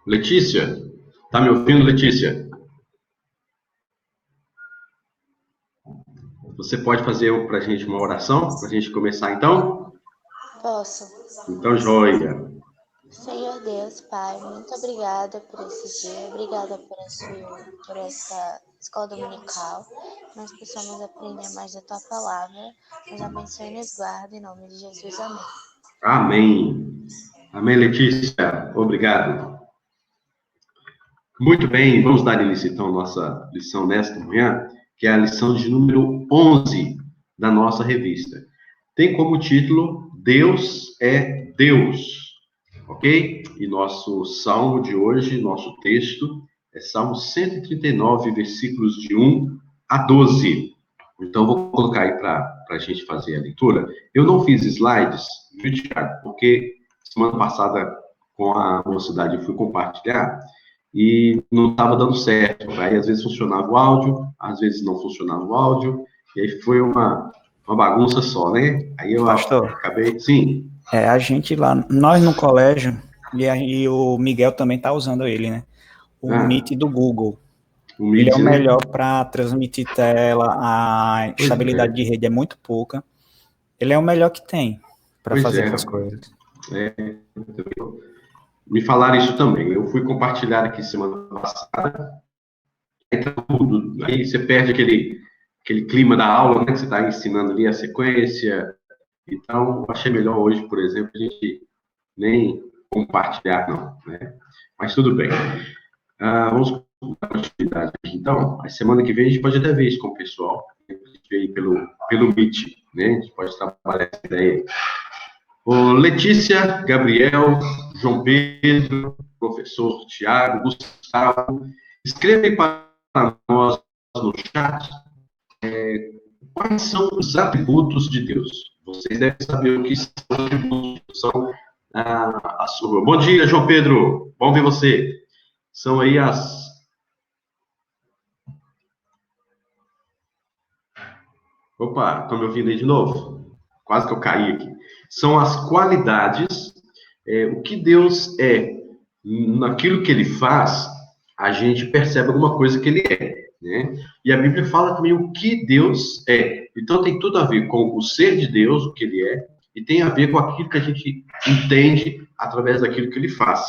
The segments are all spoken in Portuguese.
Letícia, tá me ouvindo, Letícia? Você pode fazer para a gente uma oração, para a gente começar então? Posso. Então, joia. Senhor Deus, Pai, muito obrigada por esse dia, obrigada por essa escola dominical, que nós possamos aprender mais da Tua palavra, nos abençoe e nos guarde, em nome de Jesus, amém. Amém. Amém, Letícia. Obrigado. Muito bem, vamos dar início então à nossa lição nesta manhã, que é a lição de número 11 da nossa revista. Tem como título Deus é Deus, ok? E nosso salmo de hoje, nosso texto, é Salmo 139, versículos de 1 a 12. Então, vou colocar aí para a gente fazer a leitura. Eu não fiz slides, viu, Thiago? Porque semana passada, com a mocidade, eu fui compartilhar e não estava dando certo. Aí, às vezes, funcionava o áudio, às vezes não funcionava o áudio, e aí foi uma bagunça só, né? Aí eu Pastor, acabei, sim. a gente lá, nós no colégio, e o Miguel também tá usando ele, né? O Meet do Google. O Ele é Meet, o né? melhor para transmitir tela, a Pois estabilidade de é, rede é muito pouca. Ele é o melhor que tem para pois fazer é, essas rapaz. coisas. Me falaram isso também. Eu fui compartilhar aqui semana passada. Aí você perde aquele clima da aula, né? Que você está ensinando ali a sequência. Então, achei melhor hoje, por exemplo, a gente nem compartilhar, não, né? Mas tudo bem. Vamos dar continuidade aqui, então. A semana que vem a gente pode até ver isso com o pessoal. A gente vê aí pelo Meet, né? A gente pode trabalhar essa ideia aí. Ô, Letícia, Gabriel, João Pedro, professor Tiago, Gustavo, escreva aí para nós no chat quais são os atributos de Deus. Vocês devem saber o que são os atributos de Deus. São a sua. Bom dia, João Pedro. Bom ver você. São aí as. Opa, estão me ouvindo aí de novo? Quase que eu caí aqui. São as qualidades, o que Deus é. Naquilo que ele faz, a gente percebe alguma coisa que ele é, né? E a Bíblia fala também o que Deus é. Então tem tudo a ver com o ser de Deus, o que ele é, e tem a ver com aquilo que a gente entende através daquilo que ele faz,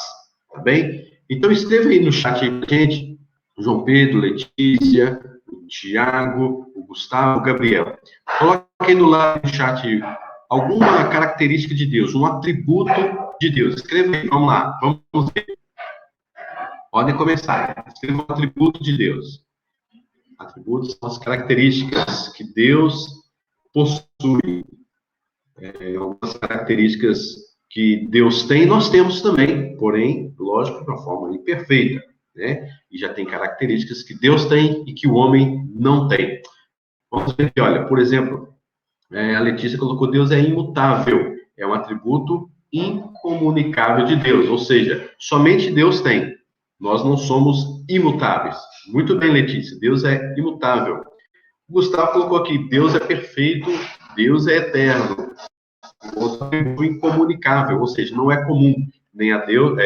tá bem? Então escreva aí no chat aí pra gente, João Pedro, Letícia, o Tiago, o Gustavo, o Gabriel. Coloque aí no lado do chat alguma característica de Deus, um atributo de Deus. Escreva aí, vamos lá, vamos ver. Podem começar. Escreva um atributo de Deus. Atributos são as características que Deus possui. Algumas características que Deus tem, nós temos também, porém, lógico, de uma forma imperfeita, né? E já tem características que Deus tem e que o homem não tem. Vamos ver aqui, olha, por exemplo, a Letícia colocou Deus é imutável, é um atributo incomunicável de Deus, ou seja, somente Deus tem. Nós não somos imutáveis. Muito bem, Letícia, Deus é imutável. O Gustavo colocou aqui, Deus é perfeito, Deus é eterno. Outro atributo incomunicável, ou seja, não é comum nem a Deus,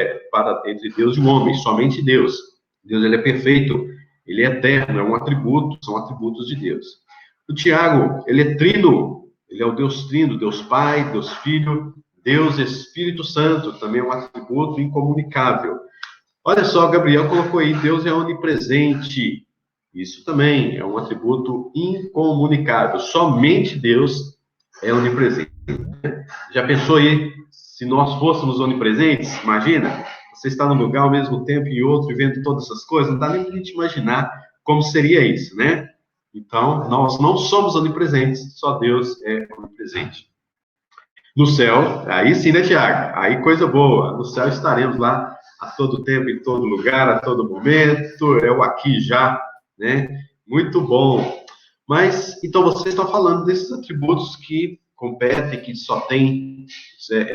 entre Deus e o homem, somente Deus. Deus ele é perfeito, ele é eterno, é um atributo, são atributos de Deus. O Tiago, ele é trino, ele é o Deus trino, Deus Pai, Deus Filho, Deus Espírito Santo, também é um atributo incomunicável. Olha só, Gabriel colocou aí, Deus é onipresente. Isso também é um atributo incomunicável. Somente Deus é onipresente. Já pensou aí, se nós fôssemos onipresentes? Imagina, você está num lugar ao mesmo tempo e outro, e vendo todas essas coisas, não dá nem para a gente imaginar como seria isso, né? Então, nós não somos onipresentes, só Deus é onipresente. No céu, aí sim, né, Tiago? Aí coisa boa. No céu estaremos lá a todo tempo, em todo lugar, a todo momento. É o aqui já, né? Muito bom. Mas, então, você está falando desses atributos que competem, que só tem,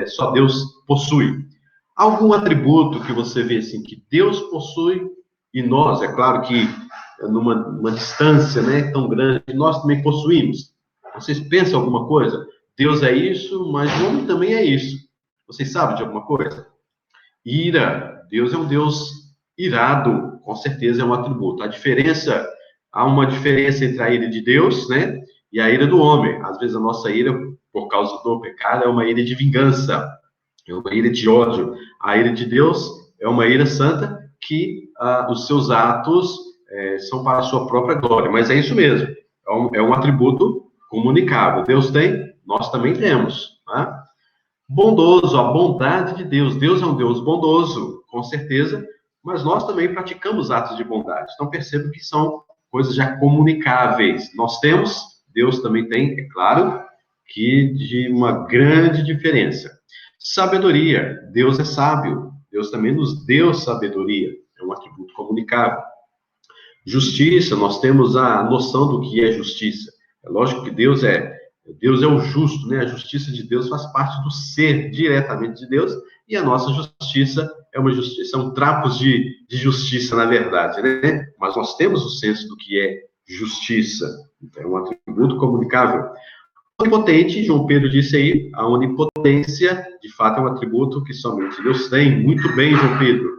só Deus possui. Algum atributo que você vê assim, que Deus possui e nós, é claro que numa distância, né, tão grande, nós também possuímos. Vocês pensam alguma coisa? Deus é isso, mas o homem também é isso. Vocês sabem de alguma coisa? Ira, Deus é um Deus irado, com certeza é um atributo. Há uma diferença entre a ira de Deus, né, e a ira do homem. Às vezes a nossa ira, por causa do pecado, é uma ira de vingança, é uma ira de ódio. A ira de Deus é uma ira santa que os seus atos são para a sua própria glória. Mas é isso mesmo, é um atributo comunicável. Deus tem, nós também temos, tá? Bondoso, a bondade de Deus. Deus é um Deus bondoso, com certeza, mas nós também praticamos atos de bondade. Então percebo que são coisas já comunicáveis. Nós temos, Deus também tem, é claro, que de uma grande diferença. Sabedoria. Deus é sábio. Deus também nos deu sabedoria. É um atributo comunicável. Justiça. Nós temos a noção do que é justiça. É lógico que Deus é o justo, né? A justiça de Deus faz parte do ser diretamente de Deus, e a nossa justiça é uma justiça, são trapos de justiça, na verdade, né? Mas nós temos o senso do que é justiça. Então, é um atributo comunicável. Onipotente, João Pedro disse aí, a onipotência, de fato, é um atributo que somente Deus tem. Muito bem, João Pedro.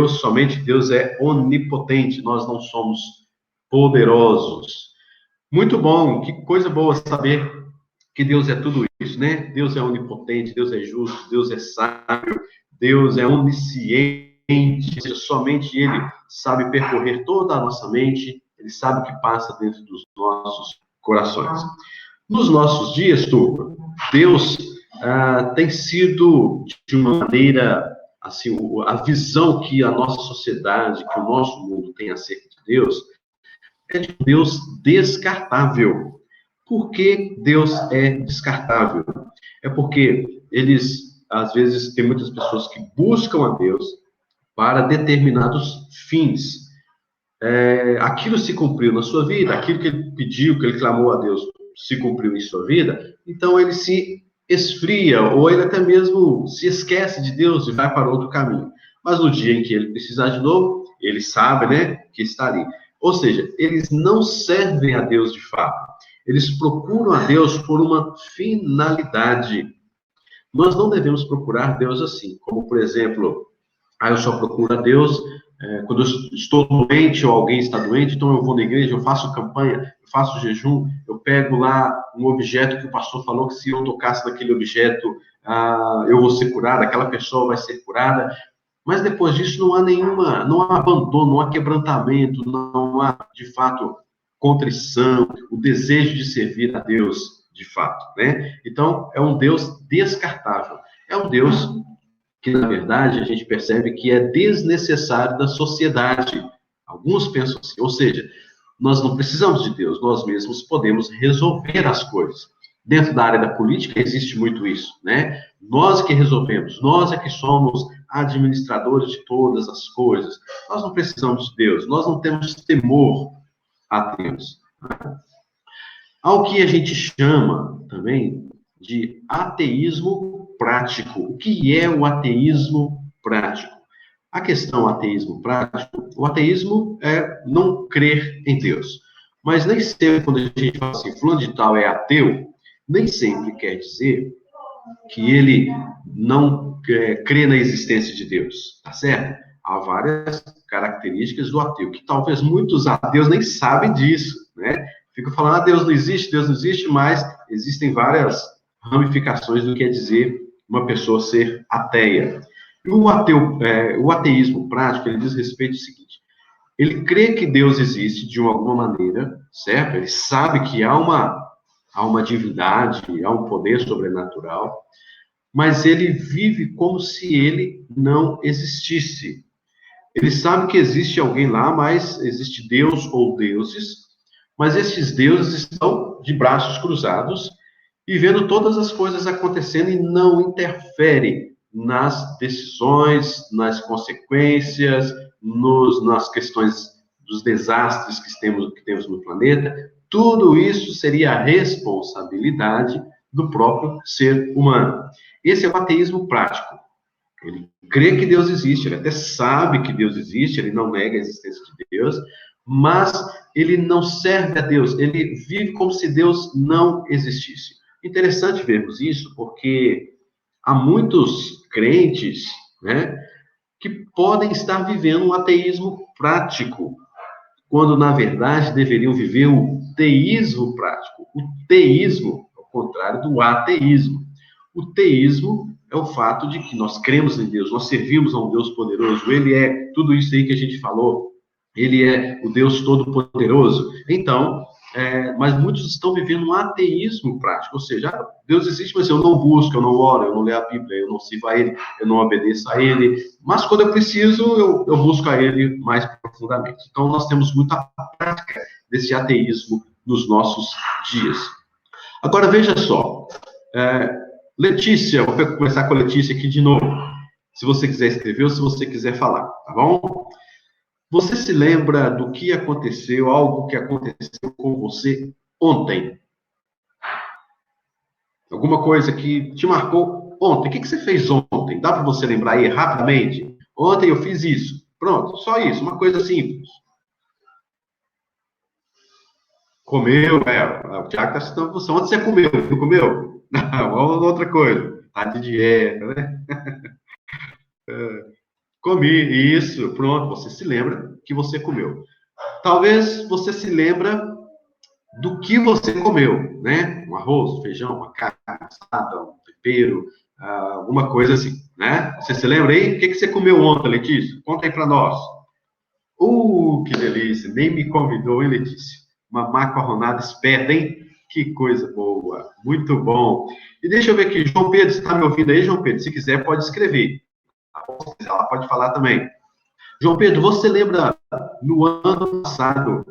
Somente Deus é onipotente, nós não somos poderosos. Muito bom, que coisa boa saber que Deus é tudo isso, né? Deus é onipotente, Deus é justo, Deus é sábio, Deus é onisciente, ou seja, somente Ele sabe percorrer toda a nossa mente, Ele sabe o que passa dentro dos nossos corações. Nos nossos dias, Turma, Deus tem sido, de uma maneira, assim, a visão que a nossa sociedade, que o nosso mundo tem acerca de Deus, é de um Deus descartável. Por que Deus é descartável? É porque às vezes, tem muitas pessoas que buscam a Deus para determinados fins. Aquilo se cumpriu na sua vida, aquilo que ele pediu, que ele clamou a Deus, se cumpriu em sua vida, então ele se esfria, ou ele até mesmo se esquece de Deus e vai para outro caminho. Mas no dia em que ele precisar de novo, ele sabe, né, que está ali. Ou seja, eles não servem a Deus de fato. Eles procuram a Deus por uma finalidade. Nós não devemos procurar Deus assim, como, por exemplo, eu só procuro a Deus quando eu estou doente ou alguém está doente, então eu vou na igreja, eu faço campanha, eu faço jejum, eu pego lá um objeto que o pastor falou que se eu tocasse naquele objeto, eu vou ser curado, aquela pessoa vai ser curada. Mas depois disso não há abandono, não há quebrantamento, não há, de fato, contrição, o desejo de servir a Deus, de fato, né? Então, é um Deus descartável. É um Deus que, na verdade, a gente percebe que é desnecessário da sociedade. Alguns pensam assim, ou seja, nós não precisamos de Deus, nós mesmos podemos resolver as coisas. Dentro da área da política existe muito isso, né? Nós que resolvemos, nós é que somos administradores de todas as coisas. Nós não precisamos de Deus, nós não temos temor a Deus. Há o que a gente chama também de ateísmo prático. O que é o ateísmo prático? A questão ateísmo prático, o ateísmo é não crer em Deus. Mas nem sempre, quando a gente fala assim, fulano de tal é ateu, nem sempre quer dizer que ele não crê na existência de Deus, tá certo? Há várias características do ateu, que talvez muitos ateus nem sabem disso, né? Ficam falando, Deus não existe, mas existem várias ramificações do que quer dizer uma pessoa ser ateia. E o ateísmo prático, ele diz respeito ao seguinte, ele crê que Deus existe de alguma maneira, certo? Ele sabe que há uma divindade, há um poder sobrenatural, mas ele vive como se ele não existisse. Ele sabe que existe alguém lá, mas existe Deus ou deuses, mas esses deuses estão de braços cruzados e vendo todas as coisas acontecendo e não interfere nas decisões, nas consequências, nas questões dos desastres que temos no planeta. Tudo isso seria a responsabilidade do próprio ser humano. Esse é o ateísmo prático. Ele crê que Deus existe, ele até sabe que Deus existe, ele não nega a existência de Deus, mas ele não serve a Deus, ele vive como se Deus não existisse. Interessante vermos isso, porque há muitos crentes, né, que podem estar vivendo um ateísmo prático, quando, na verdade, deveriam viver o teísmo prático. O teísmo é o contrário do ateísmo. O teísmo é o fato de que nós cremos em Deus, nós servimos a um Deus poderoso, ele é tudo isso aí que a gente falou, ele é o Deus todo-poderoso. Então, mas muitos estão vivendo um ateísmo prático, ou seja, Deus existe, mas eu não busco, eu não oro, eu não leio a Bíblia, eu não sirvo a Ele, eu não obedeço a Ele, mas quando eu preciso, eu busco a Ele mais profundamente. Então, nós temos muita prática desse ateísmo nos nossos dias. Agora, veja só, Letícia, vou começar com a Letícia aqui de novo, se você quiser escrever ou se você quiser falar, tá bom? Você se lembra do que aconteceu, algo que aconteceu com você ontem? Alguma coisa que te marcou ontem? O que você fez ontem? Dá para você lembrar aí rapidamente? Ontem eu fiz isso. Pronto, só isso, uma coisa simples. Comeu, o Tiago está citando você. Ontem você comeu, não comeu? Não, outra coisa. Tá de dieta, né? Comi, isso, pronto, você se lembra que você comeu. Talvez você se lembra do que você comeu, né? Um arroz, feijão, uma carne assada, um tempero, alguma coisa assim, né? Você se lembra aí? O que você comeu ontem, Letícia? Conta aí para nós. Que delícia! Nem me convidou, hein, Letícia? Uma macarronada esperta, hein? Que coisa boa! Muito bom! E deixa eu ver aqui, João Pedro, você está me ouvindo aí, João Pedro? Se quiser, pode escrever. Se quiser, ela pode falar também. João Pedro, você lembra no ano passado,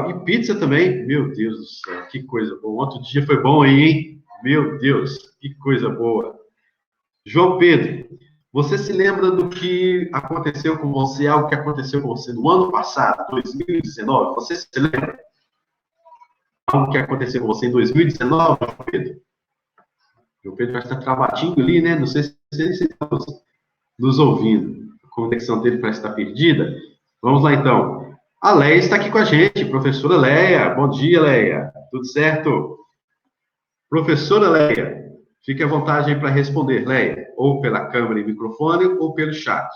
e pizza também? Meu Deus do céu, que coisa boa. Outro dia foi bom aí, hein? Meu Deus, que coisa boa. João Pedro, você se lembra do que aconteceu com você, algo que aconteceu com você no ano passado, 2019? Você se lembra? Algo que aconteceu com você em 2019, João Pedro? João Pedro vai estar travadinho ali, né? Não sei se ele está nos ouvindo. A conexão dele parece estar perdida. Vamos lá, então. A Leia está aqui com a gente, professora Leia. Bom dia, Leia. Tudo certo? Professora Leia, fique à vontade aí para responder, Leia, ou pela câmera e microfone, ou pelo chat.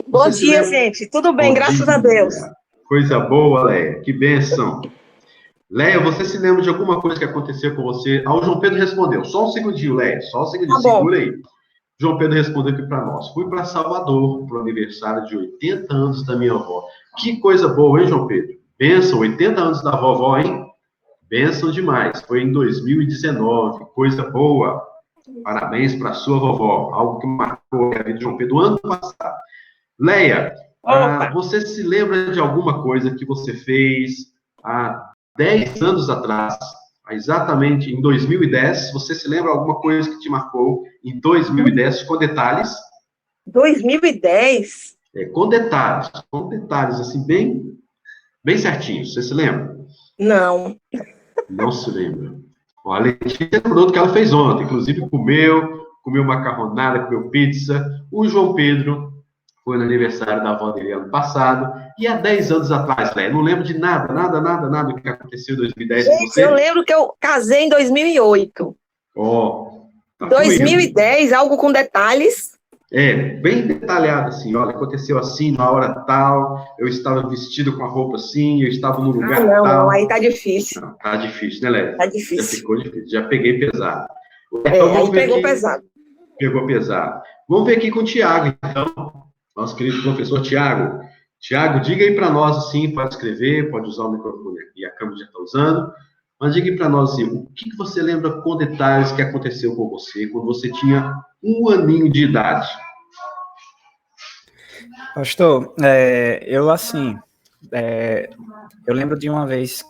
Bom dia, gente. Tudo bem, graças a Deus. Coisa boa, Leia. Que bênção. Leia, você se lembra de alguma coisa que aconteceu com você? O João Pedro respondeu. Só um segundinho, Leia. Só um segundinho. Tá bom. Segura aí. João Pedro respondeu aqui para nós. Fui para Salvador para o aniversário de 80 anos da minha avó. Que coisa boa, hein, João Pedro? Bênção, 80 anos da vovó, hein? Bênção demais. Foi em 2019. Coisa boa. Parabéns para sua vovó. Algo que marcou a vida de João Pedro ano passado. Leia, você se lembra de alguma coisa que você fez há 10 anos atrás? Exatamente em 2010, você se lembra alguma coisa que te marcou em 2010, com detalhes? 2010? Com detalhes, assim, bem certinhos. Você se lembra? Não. Não se lembra. Ó, a Letícia lembrou do que ela fez ontem, inclusive comeu macarronada, comeu pizza. O João Pedro foi no aniversário da avó dele ano passado, e há 10 anos atrás, Léa, não lembro de nada do que aconteceu em 2010 com você. Eu lembro que eu casei em 2008. Tá 2010, algo com detalhes. Bem detalhado, assim, olha, aconteceu assim, na hora tal, eu estava vestido com a roupa assim, eu estava no lugar tal. Não, aí tá difícil. Não, tá difícil, né, Léa? Tá difícil. Já ficou difícil, já peguei pesado. Aí pegou pesado. Pegou pesado. Vamos ver aqui com o Tiago, então. Nosso querido professor Tiago. Tiago, diga aí para nós, assim, pode escrever, pode usar o microfone e a câmera já está usando, mas diga aí para nós, assim, o que você lembra com detalhes que aconteceu com você quando você tinha 1 aninho de idade? Pastor, eu lembro de uma vez,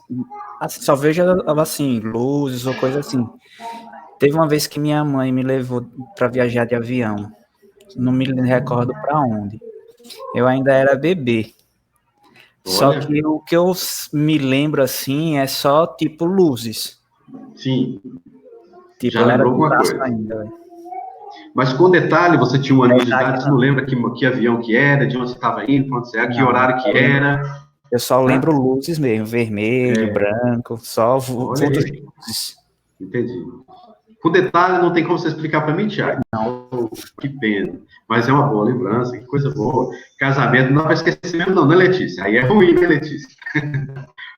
só vejo, assim, luzes ou coisa assim. Teve uma vez que minha mãe me levou para viajar de avião, não me recordo para onde. Eu ainda era bebê. Olha. Só que o que eu me lembro, assim, é só, tipo, luzes. Sim. Tipo, já era alguma coisa ainda. Mas com detalhe, você tinha 1 ano de idade, você não lembra que avião que era, de onde você estava indo, para onde você era, que horário que era? Eu só lembro luzes mesmo, vermelho, branco, só luzes. Entendi. Com detalhe, não tem como você explicar para mim, Tiago. Não. Que pena. Mas é uma boa lembrança, que coisa boa. Casamento não vai esquecer mesmo, não, né, Letícia? Aí é ruim, né, Letícia?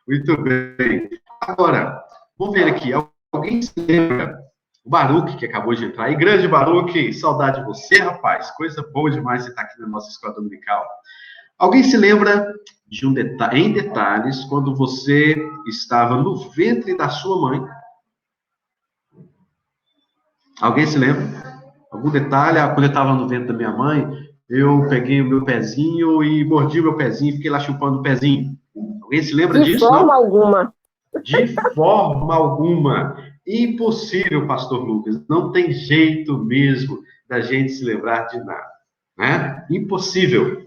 Muito bem. Agora, vamos ver aqui. Alguém se lembra? O Baruque, que acabou de entrar. E grande Baruque, saudade de você, rapaz. Coisa boa demais você estar aqui na nossa escola dominical. Alguém se lembra de em detalhes, quando você estava no ventre da sua mãe? Alguém se lembra? Algum detalhe? Quando eu estava no ventre da minha mãe, eu peguei o meu pezinho e mordi o meu pezinho e fiquei lá chupando o pezinho. Alguém se lembra disso? De forma alguma. De forma alguma. Impossível, pastor Lucas. Não tem jeito mesmo da gente se lembrar de nada. Né? Impossível.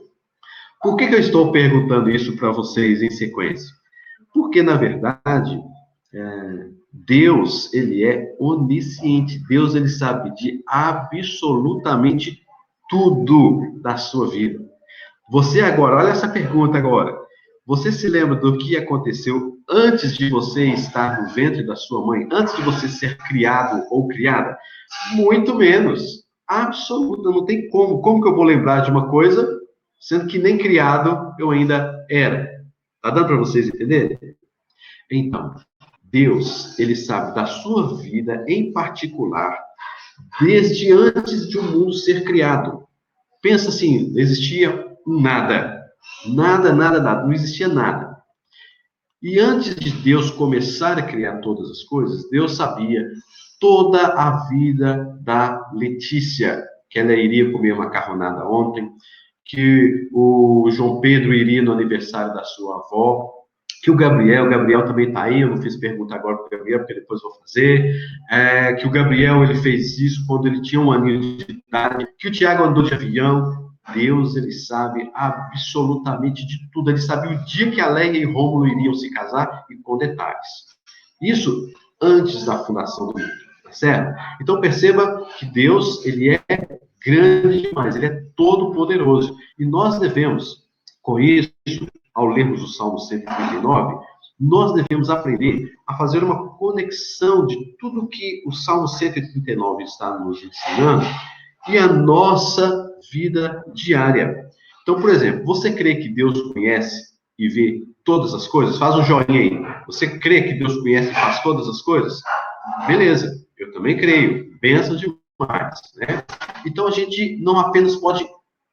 Por que eu estou perguntando isso para vocês em sequência? Porque, na verdade, Deus, ele é onisciente. Deus, ele sabe de absolutamente tudo da sua vida. Você agora, olha essa pergunta agora. Você se lembra do que aconteceu antes de você estar no ventre da sua mãe? Antes de você ser criado ou criada? Muito menos. Absoluta, não tem como. Como que eu vou lembrar de uma coisa, sendo que nem criado eu ainda era? Tá dando para vocês entenderem? Então, Deus, ele sabe da sua vida em particular, desde antes de o mundo ser criado. Pensa assim, existia um nada. Nada, nada, nada. Não existia nada. E antes de Deus começar a criar todas as coisas, Deus sabia toda a vida da Letícia, que ela iria comer macarronada ontem, que o João Pedro iria no aniversário da sua avó, que o Gabriel também está aí, eu não fiz pergunta agora para o Gabriel, porque depois vou fazer, que o Gabriel, ele fez isso quando ele tinha 1 aninho de idade, que o Tiago andou de avião. Deus, ele sabe absolutamente de tudo, ele sabe o dia que a Leia e Rômulo iriam se casar, e com detalhes. Isso antes da fundação do mundo, tá certo? Então perceba que Deus, ele é grande demais, ele é todo poderoso, e nós devemos, com isso, ao lermos o Salmo 139, nós devemos aprender a fazer uma conexão de tudo que o Salmo 139 está nos ensinando e a nossa vida diária. Então, por exemplo, você crê que Deus conhece e vê todas as coisas? Faz um joinha aí. Você crê que Deus conhece e faz todas as coisas? Beleza, eu também creio. Benção demais, né? Então, a gente não apenas pode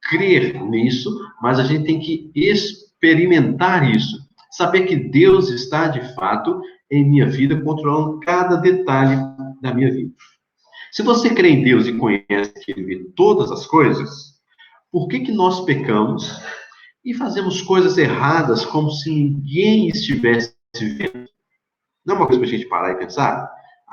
crer nisso, mas a gente tem que experimentar isso. Saber que Deus está, de fato, em minha vida, controlando cada detalhe da minha vida. Se você crê em Deus e conhece que Ele vê todas as coisas, por que nós pecamos e fazemos coisas erradas como se ninguém estivesse vendo? Não é uma coisa para a gente parar e pensar?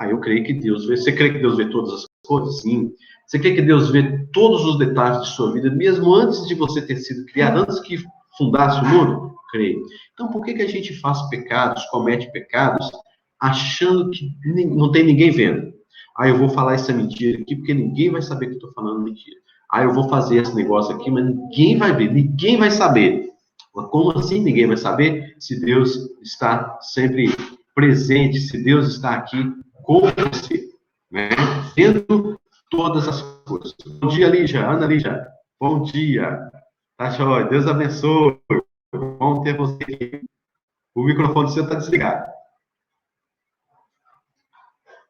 Eu creio que Deus vê. Você crê que Deus vê todas as coisas? Sim. Você crê que Deus vê todos os detalhes de sua vida, mesmo antes de você ter sido criado, antes que fundasse o mundo? Creio. Então, por que a gente faz pecados, comete pecados, achando que não tem ninguém vendo? Eu vou falar essa mentira aqui, porque ninguém vai saber que eu estou falando mentira. Eu vou fazer esse negócio aqui, mas ninguém vai ver, ninguém vai saber. Mas como assim ninguém vai saber? Se Deus está sempre presente, se Deus está aqui com você, né? Vendo todas as coisas. Bom dia, Lígia. Ana Lígia. Bom dia. Tá jóia. Deus abençoe. Bom ter você aqui. O microfone seu está desligado.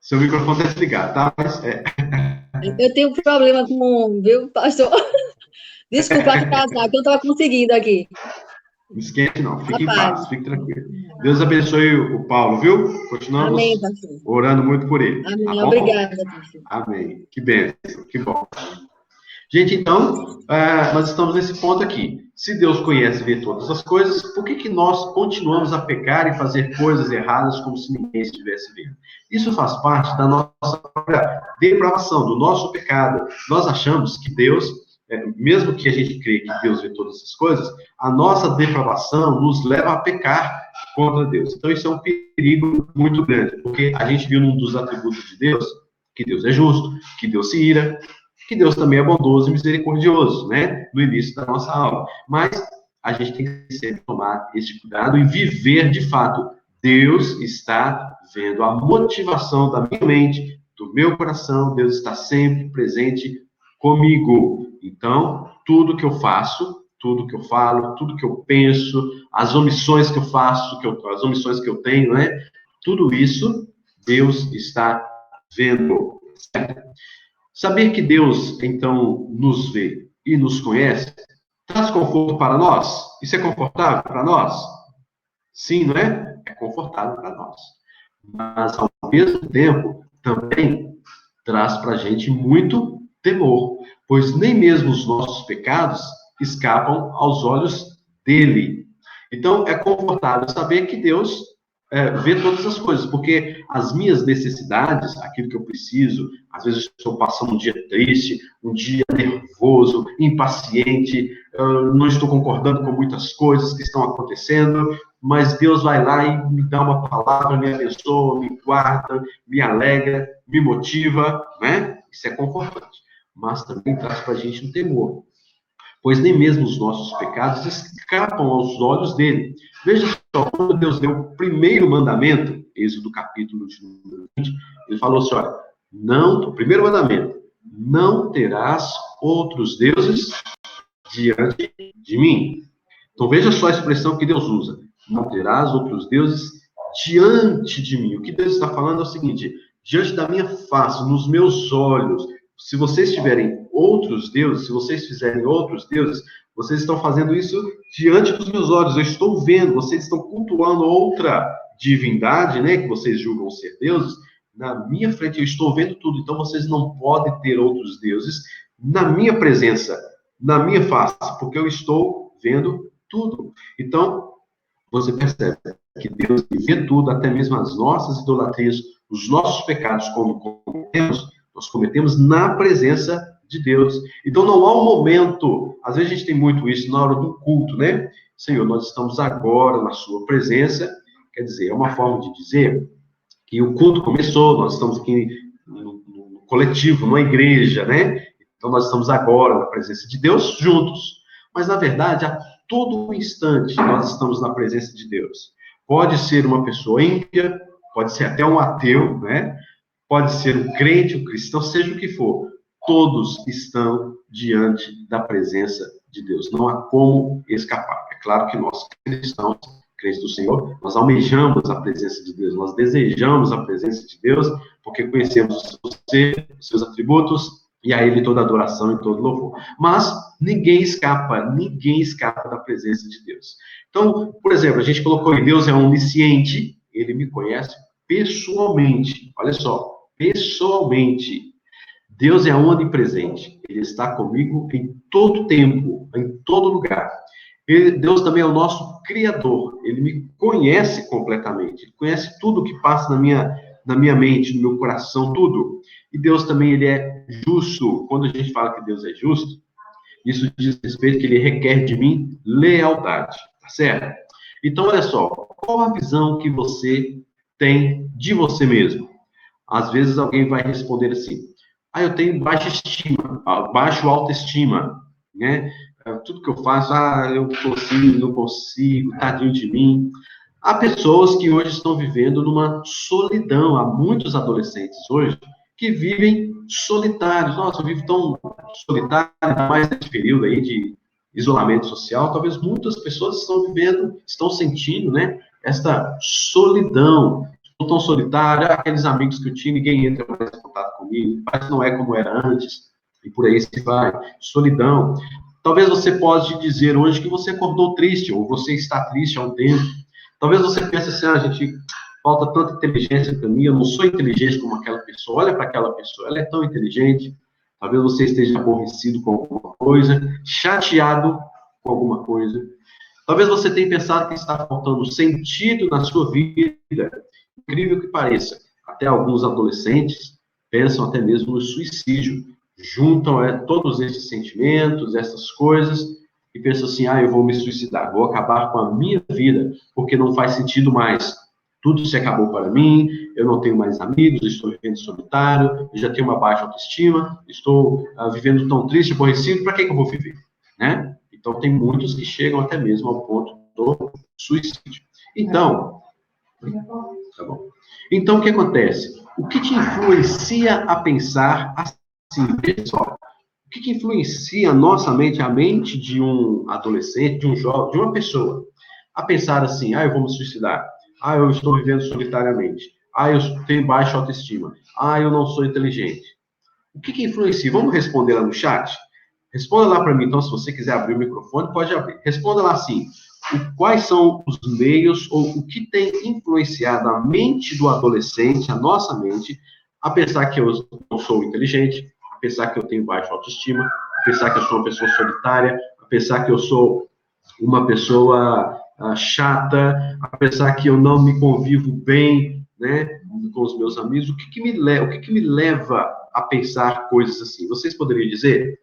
Seu microfone está desligado, tá? Eu tenho um problema com, viu, pastor? Desculpa atrasar, que eu não estava conseguindo aqui. Não esquece, não. Fique em paz, fique tranquilo. Deus abençoe o Paulo, viu? Continuamos Amém, pastor. Orando muito por ele. Amém, tá obrigada, pastor. Amém. Que bênção, que bom. Gente, então, nós estamos nesse ponto aqui. Se Deus conhece e vê todas as coisas, por que nós continuamos a pecar e fazer coisas erradas como se ninguém estivesse vendo? Isso faz parte da nossa própria depravação, do nosso pecado. Nós achamos que Deus, mesmo que a gente crê que Deus vê todas as coisas, a nossa depravação nos leva a pecar contra Deus. Então, isso é um perigo muito grande, porque a gente viu num dos atributos de Deus que Deus é justo, que Deus se ira, que Deus também é bondoso e misericordioso, né? No início da nossa aula. Mas a gente tem que sempre tomar esse cuidado e viver de fato. Deus está vendo a motivação da minha mente do meu coração, Deus está sempre presente comigo. Então, tudo que eu faço, tudo que eu falo, tudo que eu penso, as omissões que eu faço, as omissões que eu tenho, né? Tudo isso, Deus está vendo. Saber que Deus, então, nos vê e nos conhece, traz conforto para nós? Isso é confortável para nós? Sim, não é? É confortável para nós. Mas, ao mesmo tempo, também traz para a gente muito temor, pois nem mesmo os nossos pecados escapam aos olhos dele. Então, é confortável saber que Deus vê todas as coisas, porque as minhas necessidades, aquilo que eu preciso, às vezes eu estou passando um dia triste, um dia nervoso, impaciente, não estou concordando com muitas coisas que estão acontecendo, mas Deus vai lá e me dá uma palavra, me abençoa, me guarda, me alegra, me motiva, né? Isso é confortante. Mas também traz para a gente um temor, pois nem mesmo os nossos pecados escapam aos olhos dele. Veja só, quando Deus deu o primeiro mandamento, Êxodo capítulo de número 20, ele falou assim, olha, o primeiro mandamento, não terás outros deuses diante de mim. Então veja só a expressão que Deus usa, não terás outros deuses diante de mim. O que Deus está falando é o seguinte, diante da minha face, nos meus olhos, se vocês tiverem outros deuses, se vocês fizerem outros deuses, vocês estão fazendo isso diante dos meus olhos, eu estou vendo, vocês estão cultuando outra divindade, né, que vocês julgam ser deuses, na minha frente, eu estou vendo tudo, então vocês não podem ter outros deuses na minha presença, na minha face, porque eu estou vendo tudo. Então, você percebe que Deus vê tudo, até mesmo as nossas idolatrias, os nossos pecados, como nós cometemos na presença de Deus. Então, não há um momento, às vezes a gente tem muito isso na hora do culto, né? Senhor, nós estamos agora na sua presença, quer dizer, é uma forma de dizer que o culto começou, nós estamos aqui no coletivo, numa igreja, né? Então, nós estamos agora na presença de Deus juntos. Mas, na verdade, a todo instante nós estamos na presença de Deus. Pode ser uma pessoa ímpia, pode ser até um ateu, né? Pode ser um crente, um cristão, seja o que for. Todos estão diante da presença de Deus. Não há como escapar. É claro que nós, cristãos, crentes do Senhor, nós almejamos a presença de Deus, nós desejamos a presença de Deus, porque conhecemos o seu ser, os seus atributos, e a Ele toda adoração e todo louvor. Mas ninguém escapa da presença de Deus. Então, por exemplo, a gente colocou que Deus é onisciente, Ele me conhece pessoalmente. Olha só, pessoalmente. Deus é onipresente. Ele está comigo em todo tempo, em todo lugar. Deus também é o nosso Criador. Ele me conhece completamente. Ele conhece tudo que passa na minha mente, no meu coração, tudo. E Deus também, ele é justo. Quando a gente fala que Deus é justo, isso diz respeito que ele requer de mim lealdade, tá certo? Então, olha só, qual a visão que você tem de você mesmo? Às vezes alguém vai responder assim, eu tenho baixa estima, baixo autoestima, né? Tudo que eu faço, eu consigo, não consigo, tadinho de mim. Há pessoas que hoje estão vivendo numa solidão, há muitos adolescentes hoje que vivem solitários. Nossa, eu vivo tão solitário, ainda mais nesse período aí de isolamento social. Talvez muitas pessoas estão sentindo, né, esta solidão. Estou tão solitário, aqueles amigos que eu tinha, ninguém entra mais em contato comigo, mas não é como era antes, e por aí se vai. Solidão. Talvez você pode dizer hoje que você acordou triste, ou você está triste há um tempo. Talvez você pense assim, gente, falta tanta inteligência para mim, eu não sou inteligente como aquela pessoa. Olha para aquela pessoa, ela é tão inteligente. Talvez você esteja aborrecido com alguma coisa, chateado com alguma coisa. Talvez você tenha pensado que está faltando sentido na sua vida. Incrível que pareça, até alguns adolescentes pensam até mesmo no suicídio. Juntam todos esses sentimentos, essas coisas, e pensam assim, eu vou me suicidar, vou acabar com a minha vida, porque não faz sentido mais. Tudo se acabou para mim, eu não tenho mais amigos, estou vivendo solitário, eu já tenho uma baixa autoestima, estou vivendo tão triste, aborrecido, para que eu vou viver? Né? Então, tem muitos que chegam até mesmo ao ponto do suicídio. Então, tá bom. Então, o que acontece? O que te influencia a pensar assim? Pessoal, o que influencia a nossa mente, a mente de um adolescente, de um jovem, de uma pessoa, a pensar assim, eu vou me suicidar, eu estou vivendo solitariamente, eu tenho baixa autoestima, eu não sou inteligente. O que influencia? Vamos responder lá no chat? Responda lá para mim, então, se você quiser abrir o microfone, pode abrir. Responda lá assim, quais são os meios, ou o que tem influenciado a mente do adolescente, a nossa mente, a pensar que eu não sou inteligente, a pensar que eu tenho baixa autoestima, a pensar que eu sou uma pessoa solitária, a pensar que eu sou uma pessoa chata, a pensar que eu não me convivo bem, né, com os meus amigos. O que me leva a pensar coisas assim? Vocês poderiam dizer?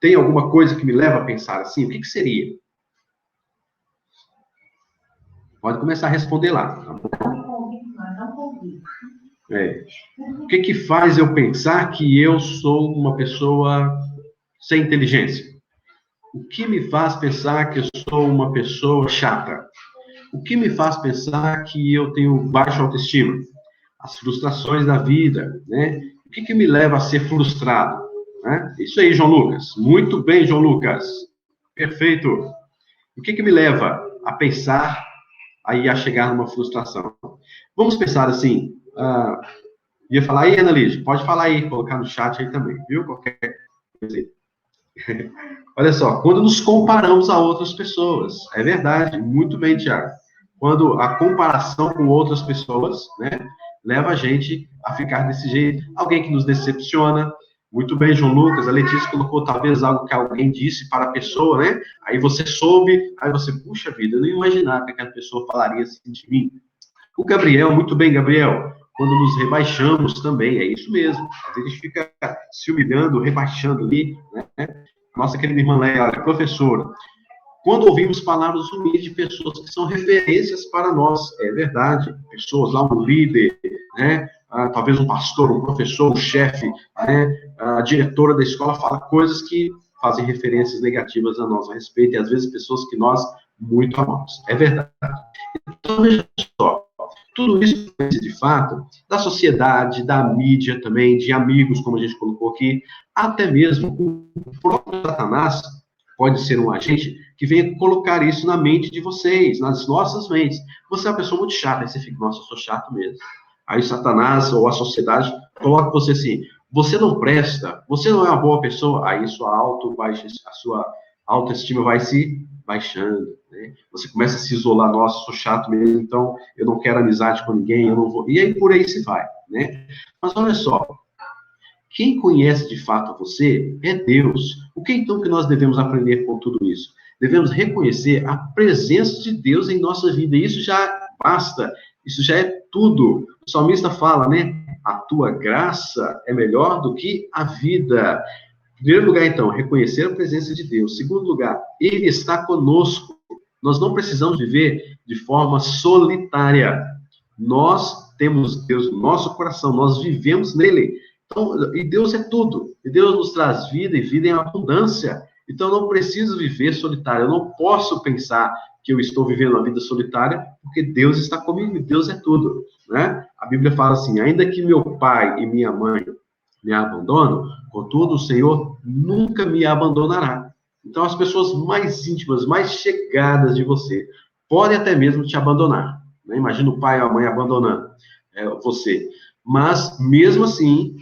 Tem alguma coisa que me leva a pensar assim? O que seria? Pode começar a responder lá. Tá bom? O que faz eu pensar que eu sou uma pessoa sem inteligência? O que me faz pensar que eu sou uma pessoa chata? O que me faz pensar que eu tenho baixa autoestima? As frustrações da vida, né? O que me leva a ser frustrado? Né? Isso aí, João Lucas. Muito bem, João Lucas. Perfeito. O que me leva a pensar aí a chegar numa frustração? Vamos pensar assim, ia falar aí, Annalise, pode falar aí, colocar no chat aí também, viu? Qualquer coisa aí. Olha só, quando nos comparamos a outras pessoas, é verdade, muito bem, Tiago. Quando a comparação com outras pessoas, né, leva a gente a ficar desse jeito. Alguém que nos decepciona. Muito bem, João Lucas. A Letícia colocou talvez algo que alguém disse para a pessoa, né? Aí você soube, aí você, puxa vida, eu não imaginava que aquela pessoa falaria assim de mim. O Gabriel, muito bem, Gabriel. Quando nos rebaixamos também, é isso mesmo. Às vezes a gente fica se humilhando, rebaixando ali, né? Nossa querida irmã Léa, professora. Quando ouvimos palavras humildes de pessoas que são referências para nós, é verdade, pessoas lá, um líder, né? Talvez um pastor, um professor, um chefe, né? A diretora da escola fala coisas que fazem referências negativas a nós a respeito, e às vezes pessoas que nós muito amamos. É verdade. Então, veja só, tudo isso de fato da sociedade, da mídia também, de amigos, como a gente colocou aqui, até mesmo o próprio Satanás pode ser um agente que venha colocar isso na mente de vocês, nas nossas mentes. Você é uma pessoa muito chata, aí você fica, nossa, eu sou chato mesmo. Aí Satanás ou a sociedade coloca você assim, você não presta, você não é uma boa pessoa, aí a sua autoestima vai se baixando, né? Você começa a se isolar, nossa, sou chato mesmo, então eu não quero amizade com ninguém, eu não vou, e aí por aí se vai, né? Mas olha só, quem conhece de fato você é Deus. O que então que nós devemos aprender com tudo isso? Devemos reconhecer a presença de Deus em nossa vida. Isso já basta. Isso já é tudo. O salmista fala, né? A tua graça é melhor do que a vida. Em primeiro lugar, então, reconhecer a presença de Deus. Em segundo lugar, Ele está conosco. Nós não precisamos viver de forma solitária. Nós temos Deus no nosso coração, nós vivemos nele. Então, e Deus é tudo. E Deus nos traz vida e vida em abundância. Então, eu não preciso viver solitário. Eu não posso pensar que eu estou vivendo uma vida solitária, porque Deus está comigo e Deus é tudo, né? A Bíblia fala assim, ainda que meu pai e minha mãe me abandonam, contudo, o Senhor nunca me abandonará. Então, as pessoas mais íntimas, mais chegadas de você, podem até mesmo te abandonar, né? Imagina o pai ou a mãe abandonando você. Mas, mesmo assim,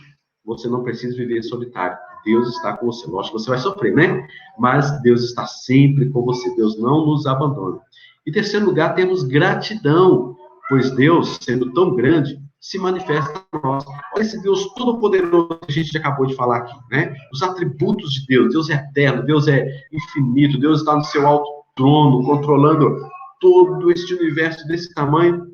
você não precisa viver solitário. Deus está com você. Lógico que você vai sofrer, né? Mas Deus está sempre com você. Deus não nos abandona. Em terceiro lugar, temos gratidão, pois Deus, sendo tão grande, se manifesta a nós. Olha esse Deus todo-poderoso que a gente acabou de falar aqui, né? Os atributos de Deus. Deus é eterno, Deus é infinito, Deus está no seu alto trono, controlando todo este universo desse tamanho,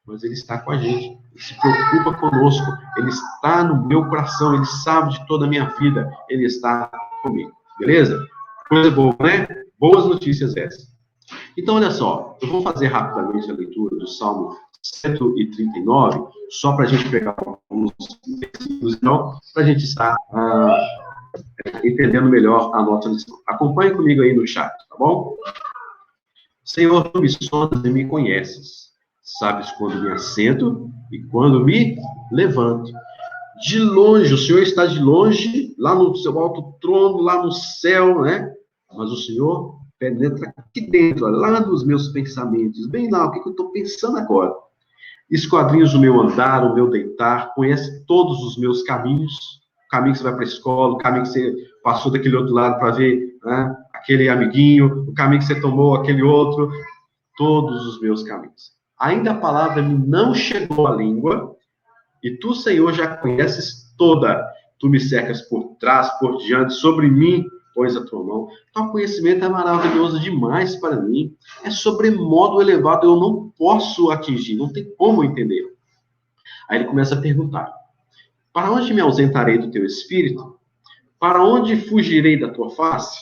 mas Ele está com a gente. Ele se preocupa conosco, Ele está no meu coração, Ele sabe de toda a minha vida, Ele está comigo, beleza? Coisa boa, né? Boas notícias essas. Então, olha só, eu vou fazer rapidamente a leitura do Salmo 139, só para a gente pegar alguns versículos, então, para a gente estar entendendo melhor a nossa lição. Acompanhe comigo aí no chat, tá bom? Senhor, tu me sondas e me conheces. Sabes quando me assento e quando me levanto. De longe, o Senhor está de longe, lá no seu alto trono, lá no céu, né? Mas o Senhor penetra aqui dentro, lá nos meus pensamentos, bem lá, o que eu estou pensando agora. Esquadrinhos o meu andar, o meu deitar, conhece todos os meus caminhos, o caminho que você vai para a escola, o caminho que você passou daquele outro lado para ver, né, aquele amiguinho, o caminho que você tomou, aquele outro, todos os meus caminhos. Ainda a palavra não chegou à língua, e tu, Senhor, já conheces toda. Tu me cercas por trás, por diante, sobre mim pões a tua mão. Então, o conhecimento é maravilhoso demais para mim. É sobremodo elevado, eu não posso atingir, não tem como entender. Aí ele começa a perguntar: para onde me ausentarei do teu espírito? Para onde fugirei da tua face?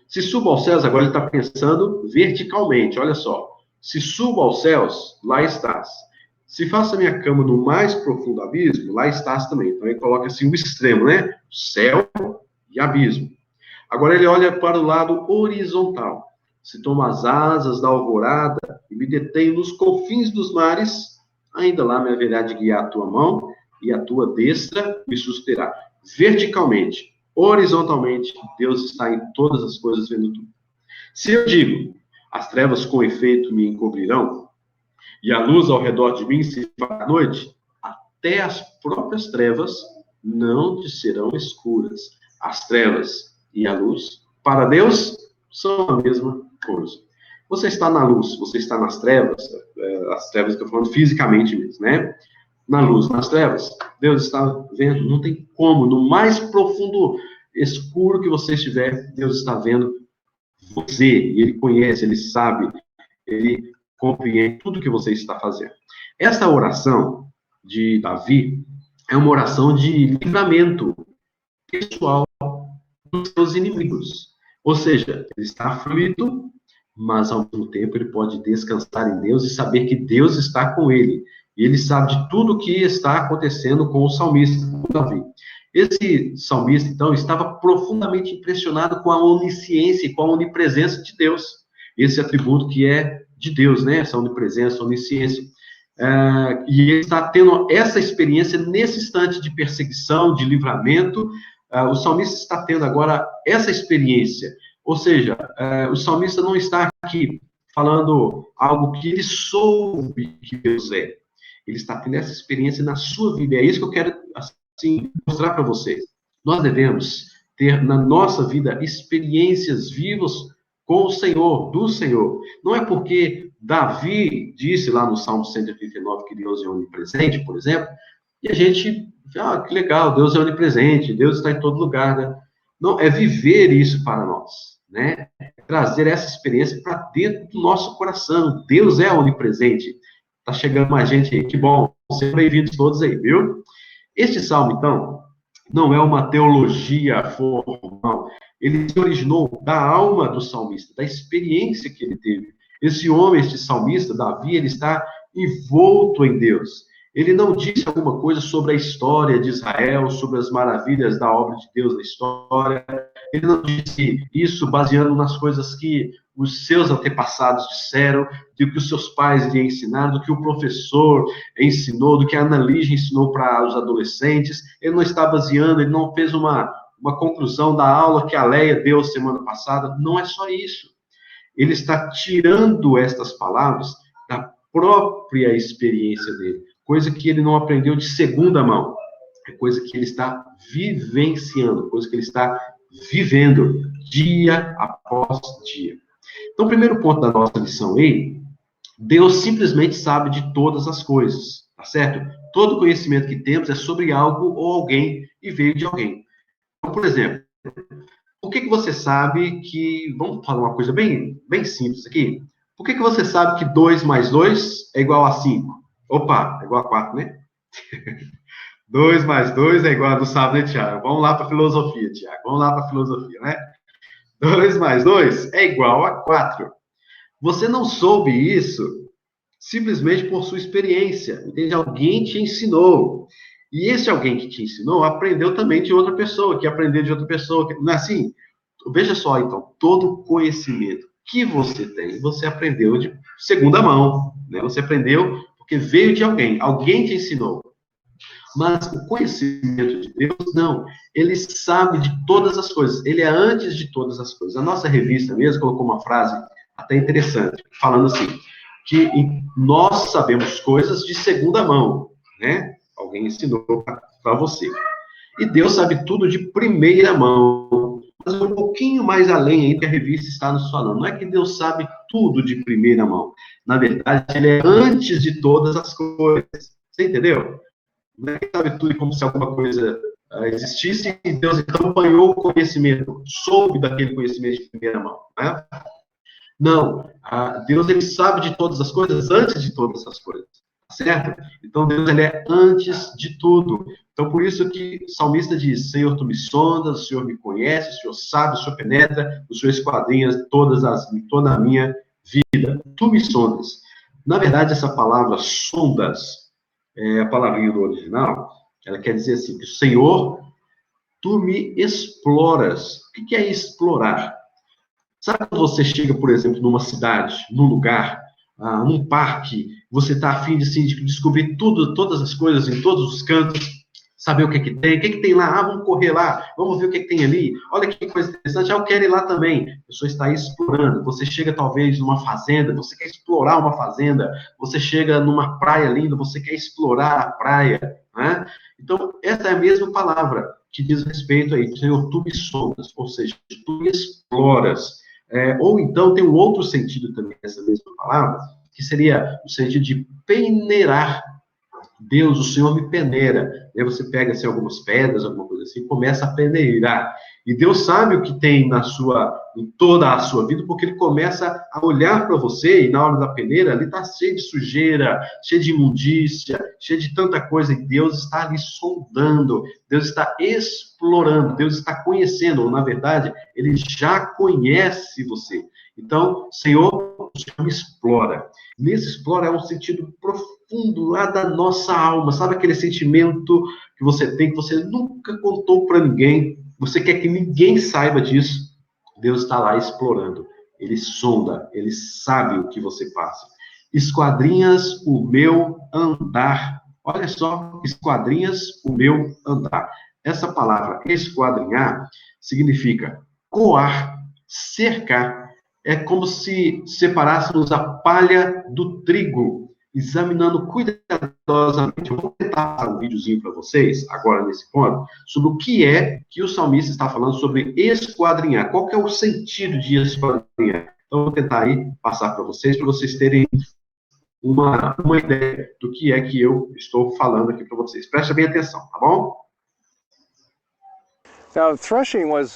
Se subo aos céus, agora ele está pensando verticalmente, olha só. Se subo aos céus, lá estás. Se faço a minha cama no mais profundo abismo, lá estás também. Então ele coloca assim o extremo, né? Céu e abismo. Agora ele olha para o lado horizontal. Se tomo as asas da alvorada e me detenho nos confins dos mares, ainda lá me haverá de guiar a tua mão e a tua destra me susterá. Verticalmente, horizontalmente, Deus está em todas as coisas, vendo tudo. Se eu digo, as trevas com efeito me encobrirão, e a luz ao redor de mim se fará noite, até as próprias trevas não te serão escuras. As trevas e a luz, para Deus, são a mesma coisa. Você está na luz, você está nas trevas, as trevas que eu estou falando fisicamente mesmo, né? Na luz, nas trevas, Deus está vendo, não tem como, no mais profundo escuro que você estiver, Deus está vendo você, e Ele conhece, Ele sabe, Ele compreende tudo que você está fazendo. Essa oração de Davi é uma oração de livramento pessoal dos seus inimigos. Ou seja, ele está aflito, mas ao mesmo tempo ele pode descansar em Deus e saber que Deus está com ele. E ele sabe de tudo o que está acontecendo com o salmista, com Davi. Esse salmista, então, estava profundamente impressionado com a onisciência e com a onipresença de Deus. Esse atributo que é de Deus, né? Essa onipresença, onisciência. E ele está tendo essa experiência nesse instante de perseguição, de livramento. O salmista está tendo agora essa experiência. Ou seja, o salmista não está aqui falando algo que ele soube que Deus é. Ele está tendo essa experiência na sua vida. É isso que eu quero assim, mostrar para vocês. Nós devemos ter na nossa vida experiências vivas com o Senhor, do Senhor. Não é porque Davi disse lá no Salmo 139 que Deus é onipresente, por exemplo, e a gente, que legal, Deus é onipresente, Deus está em todo lugar, né? Não, é viver isso para nós, né? Trazer essa experiência para dentro do nosso coração. Deus é onipresente. Tá chegando mais gente aí, que bom. Sejam bem-vindos todos aí, viu? Este salmo, então, não é uma teologia formal. Ele se originou da alma do salmista, da experiência que ele teve. Esse homem, este salmista, Davi, ele está envolto em Deus. Ele não disse alguma coisa sobre a história de Israel, sobre as maravilhas da obra de Deus na história. Ele não disse isso baseando nas coisas que os seus antepassados disseram, do que os seus pais lhe ensinaram, do que o professor ensinou, do que a Ana Lígia ensinou para os adolescentes. Ele não está baseando, ele não fez uma conclusão da aula que a Leia deu semana passada. Não é só isso. Ele está tirando estas palavras da própria experiência dele, coisa que ele não aprendeu de segunda mão, é coisa que ele está vivenciando, coisa que ele está vivendo dia após dia. Então, o primeiro ponto da nossa lição aí, Deus simplesmente sabe de todas as coisas, tá certo? Todo conhecimento que temos é sobre algo ou alguém e veio de alguém. Então, por exemplo, por que você sabe que... Vamos falar uma coisa bem simples aqui. Por que você sabe que 2 mais 2 é igual a 5? Opa, é igual a 4, né? 2 mais 2 é igual a... Não sabe, né, Tiago? Vamos lá para a filosofia, Tiago. Vamos lá para a filosofia, né? 2 mais 2 é igual a 4. Você não soube isso simplesmente por sua experiência. Entende? Alguém te ensinou. E esse alguém que te ensinou aprendeu também de outra pessoa, que aprendeu de outra pessoa. Não é assim? Veja só, então, todo conhecimento que você tem, você aprendeu de segunda mão, né? Você aprendeu porque veio de alguém, alguém te ensinou. Mas o conhecimento de Deus, não. Ele sabe de todas as coisas. Ele é antes de todas as coisas. A nossa revista mesmo colocou uma frase até interessante, falando assim, que nós sabemos coisas de segunda mão, né? Alguém ensinou para você. E Deus sabe tudo de primeira mão. Mas um pouquinho mais além aí que a revista está nos falando. Não é que Deus sabe tudo de primeira mão. Na verdade, ele é antes de todas as coisas. Você entendeu? Não é que sabe tudo como se alguma coisa existisse e Deus então apanhou o conhecimento, soube daquele conhecimento de primeira mão, né? Não, Deus ele sabe de todas as coisas antes de todas as coisas, certo? Então Deus ele é antes de tudo. Então por isso que o salmista diz: Senhor, tu me sondas, o Senhor me conhece, o Senhor sabe, o Senhor penetra, o Senhor esquadrinha toda a minha vida. Tu me sondas. Na verdade, essa palavra sondas, a palavrinha do original, ela quer dizer assim, que o Senhor, tu me exploras. O que é explorar? Sabe quando você chega, por exemplo, numa cidade, num lugar, num parque, você está a fim de, assim, de descobrir tudo, todas as coisas em todos os cantos, saber o que tem tem lá, vamos correr lá, vamos ver o que tem ali, olha que coisa interessante, eu quero ir lá também. A pessoa está explorando, você chega talvez numa fazenda, você quer explorar uma fazenda, você chega numa praia linda, você quer explorar a praia, né? Então, essa é a mesma palavra que diz respeito aí, Senhor, tu me sondas, ou seja, tu me exploras. Ou então tem um outro sentido também dessa mesma palavra, que seria o sentido de peneirar. Deus, o Senhor me peneira. E aí você pega assim, algumas pedras, alguma coisa assim, e começa a peneirar. E Deus sabe o que tem em toda a sua vida, porque Ele começa a olhar para você, e na hora da peneira, ali está cheio de sujeira, cheio de imundícia, cheio de tanta coisa, e Deus está ali sondando, Deus está explorando, Deus está conhecendo, ou na verdade, Ele já conhece você. Então, Senhor, o Senhor me explora. Nesse explora é um sentido profundo lá da nossa alma, sabe aquele sentimento que você tem, que você nunca contou para ninguém, você quer que ninguém saiba disso, Deus está lá explorando, Ele sonda, Ele sabe o que você passa. Esquadrinhas o meu andar, olha só, esquadrinhas o meu andar. Essa palavra esquadrinhar significa coar, cercar, é como se separássemos a palha do trigo, examinando cuidadosamente. Eu vou tentar passar um videozinho para vocês, agora nesse ponto, sobre o que é que o salmista está falando sobre esquadrinhar. Qual que é o sentido de esquadrinhar? Então, eu vou tentar aí passar para vocês terem uma ideia do que é que eu estou falando aqui para vocês. Presta bem atenção, tá bom?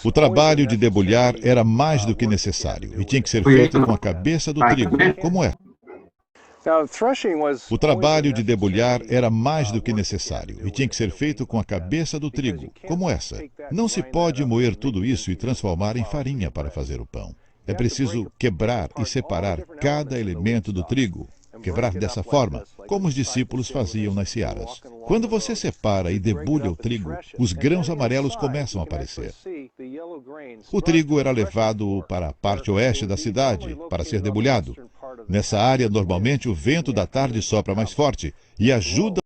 O trabalho de debulhar era mais do que necessário e tinha que ser feito com a cabeça do trigo. Como é? O trabalho de debulhar era mais do que necessário e tinha que ser feito com a cabeça do trigo, como essa. Não se pode moer tudo isso e transformar em farinha para fazer o pão. É preciso quebrar e separar cada elemento do trigo. Quebrar dessa forma, como os discípulos faziam nas searas. Quando você separa e debulha o trigo, os grãos amarelos começam a aparecer. O trigo era levado para a parte oeste da cidade para ser debulhado. Nessa área, normalmente, o vento da tarde sopra mais forte e ajuda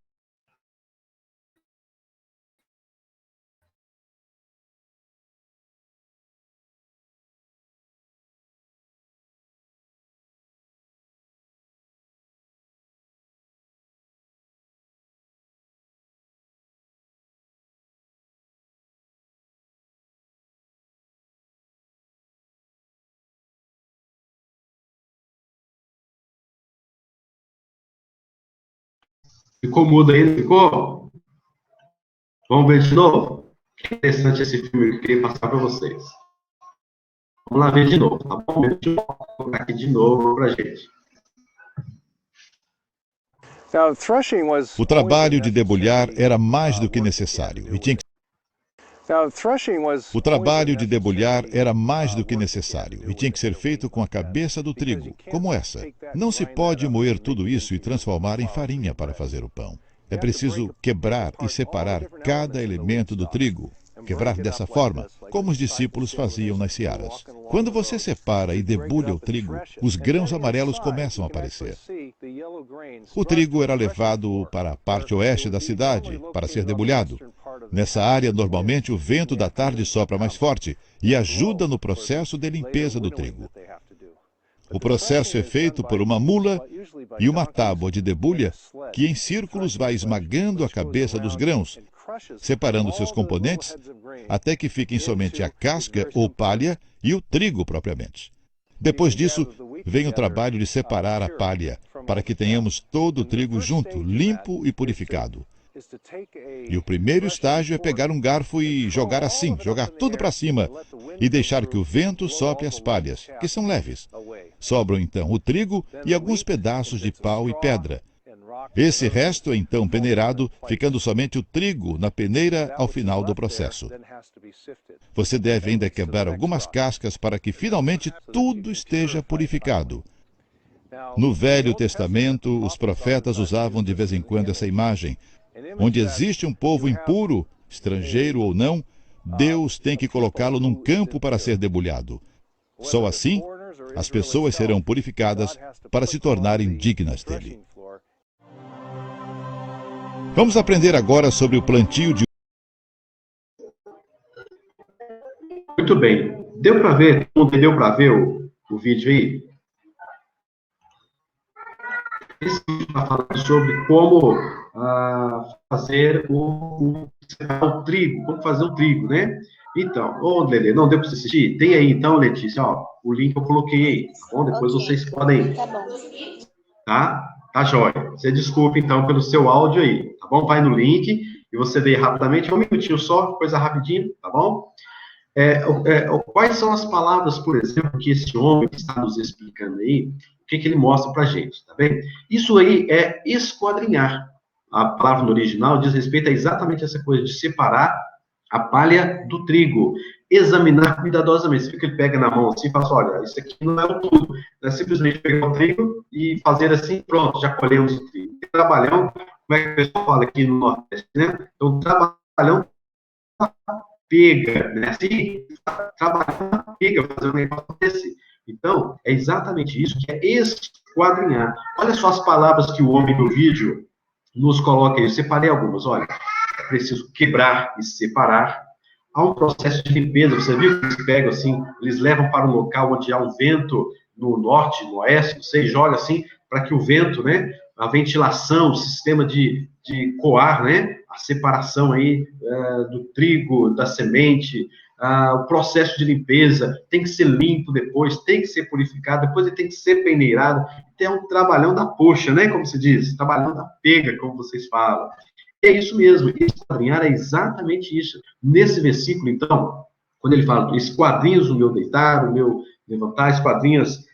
Ficou mudo aí, não ficou? Vamos ver de novo? Que interessante esse filme que eu queria passar para vocês. Vamos lá ver de novo, tá bom? Vou colocar aqui de novo para a gente. O trabalho de debulhar era mais do que necessário e tinha que O trabalho de debulhar era mais do que necessário e tinha que ser feito com a cabeça do trigo, como essa. Não se pode moer tudo isso e transformar em farinha para fazer o pão. É preciso quebrar e separar cada elemento do trigo. Quebrar dessa forma, como os discípulos faziam nas searas. Quando você separa e debulha o trigo, os grãos amarelos começam a aparecer. O trigo era levado para a parte oeste da cidade para ser debulhado. Nessa área, normalmente, o vento da tarde sopra mais forte e ajuda no processo de limpeza do trigo. O processo é feito por uma mula e uma tábua de debulha que em círculos vai esmagando a cabeça dos grãos, separando seus componentes até que fiquem somente a casca ou palha e o trigo propriamente. Depois disso, vem o trabalho de separar a palha, para que tenhamos todo o trigo junto, limpo e purificado. E o primeiro estágio é pegar um garfo e jogar assim, jogar tudo para cima, e deixar que o vento sopre as palhas, que são leves. Sobram então o trigo e alguns pedaços de pau e pedra. Esse resto é então peneirado, ficando somente o trigo na peneira ao final do processo. Você deve ainda quebrar algumas cascas para que finalmente tudo esteja purificado. No Velho Testamento, os profetas usavam de vez em quando essa imagem. Onde existe um povo impuro, estrangeiro ou não, Deus tem que colocá-lo num campo para ser debulhado. Só assim, as pessoas serão purificadas para se tornarem dignas dele. Vamos aprender agora sobre o plantio de... Muito bem. Deu para ver? Deu para ver o vídeo aí? Esse vídeo está falando sobre como fazer o trigo, como fazer o trigo, né? Então, Lelê, não deu para você assistir? Tem aí, então, Letícia, ó, o link eu coloquei aí, tá bom? Depois vocês podem... Tá bom. Tá? Tá jóia. Você desculpa, então, pelo seu áudio aí, tá bom? Vai no link e você vê rapidamente, um minutinho só, coisa rapidinho, tá bom? Quais são as palavras, por exemplo, que esse homem está nos explicando aí, o que ele mostra pra gente, tá bem? Isso aí é esquadrinhar. A palavra no original diz respeito a exatamente essa coisa de separar a palha do trigo, examinar cuidadosamente. Você viu que ele pega na mão assim e fala assim, olha, isso aqui não é o tudo. Não é simplesmente pegar o trigo e fazer assim, pronto, já colhemos o trigo. Trabalhão, como é que o pessoal fala aqui no Nordeste, né? Então, trabalhão pega, né? Assim, trabalhão pega, fazer um negócio desse. Então, é exatamente isso que é esquadrinhar. Olha só as palavras que o homem no vídeo nos coloca aí. Eu separei algumas, olha. É preciso quebrar e separar. Há um processo de limpeza. Você viu que eles pegam assim, eles levam para um local onde há um vento no norte, no oeste, não sei, joga assim, para que o vento, né, a ventilação, o sistema de coar, né, a separação aí do trigo, da semente, o processo de limpeza, tem que ser limpo depois, tem que ser purificado, depois ele tem que ser peneirado. Tem um trabalhão da poxa, né, como se diz, trabalhão da pega, como vocês falam. É isso mesmo, esquadrinhar é exatamente isso. Nesse versículo, então, quando ele fala, esquadrinhos o meu deitar, o meu levantar, esquadrinhas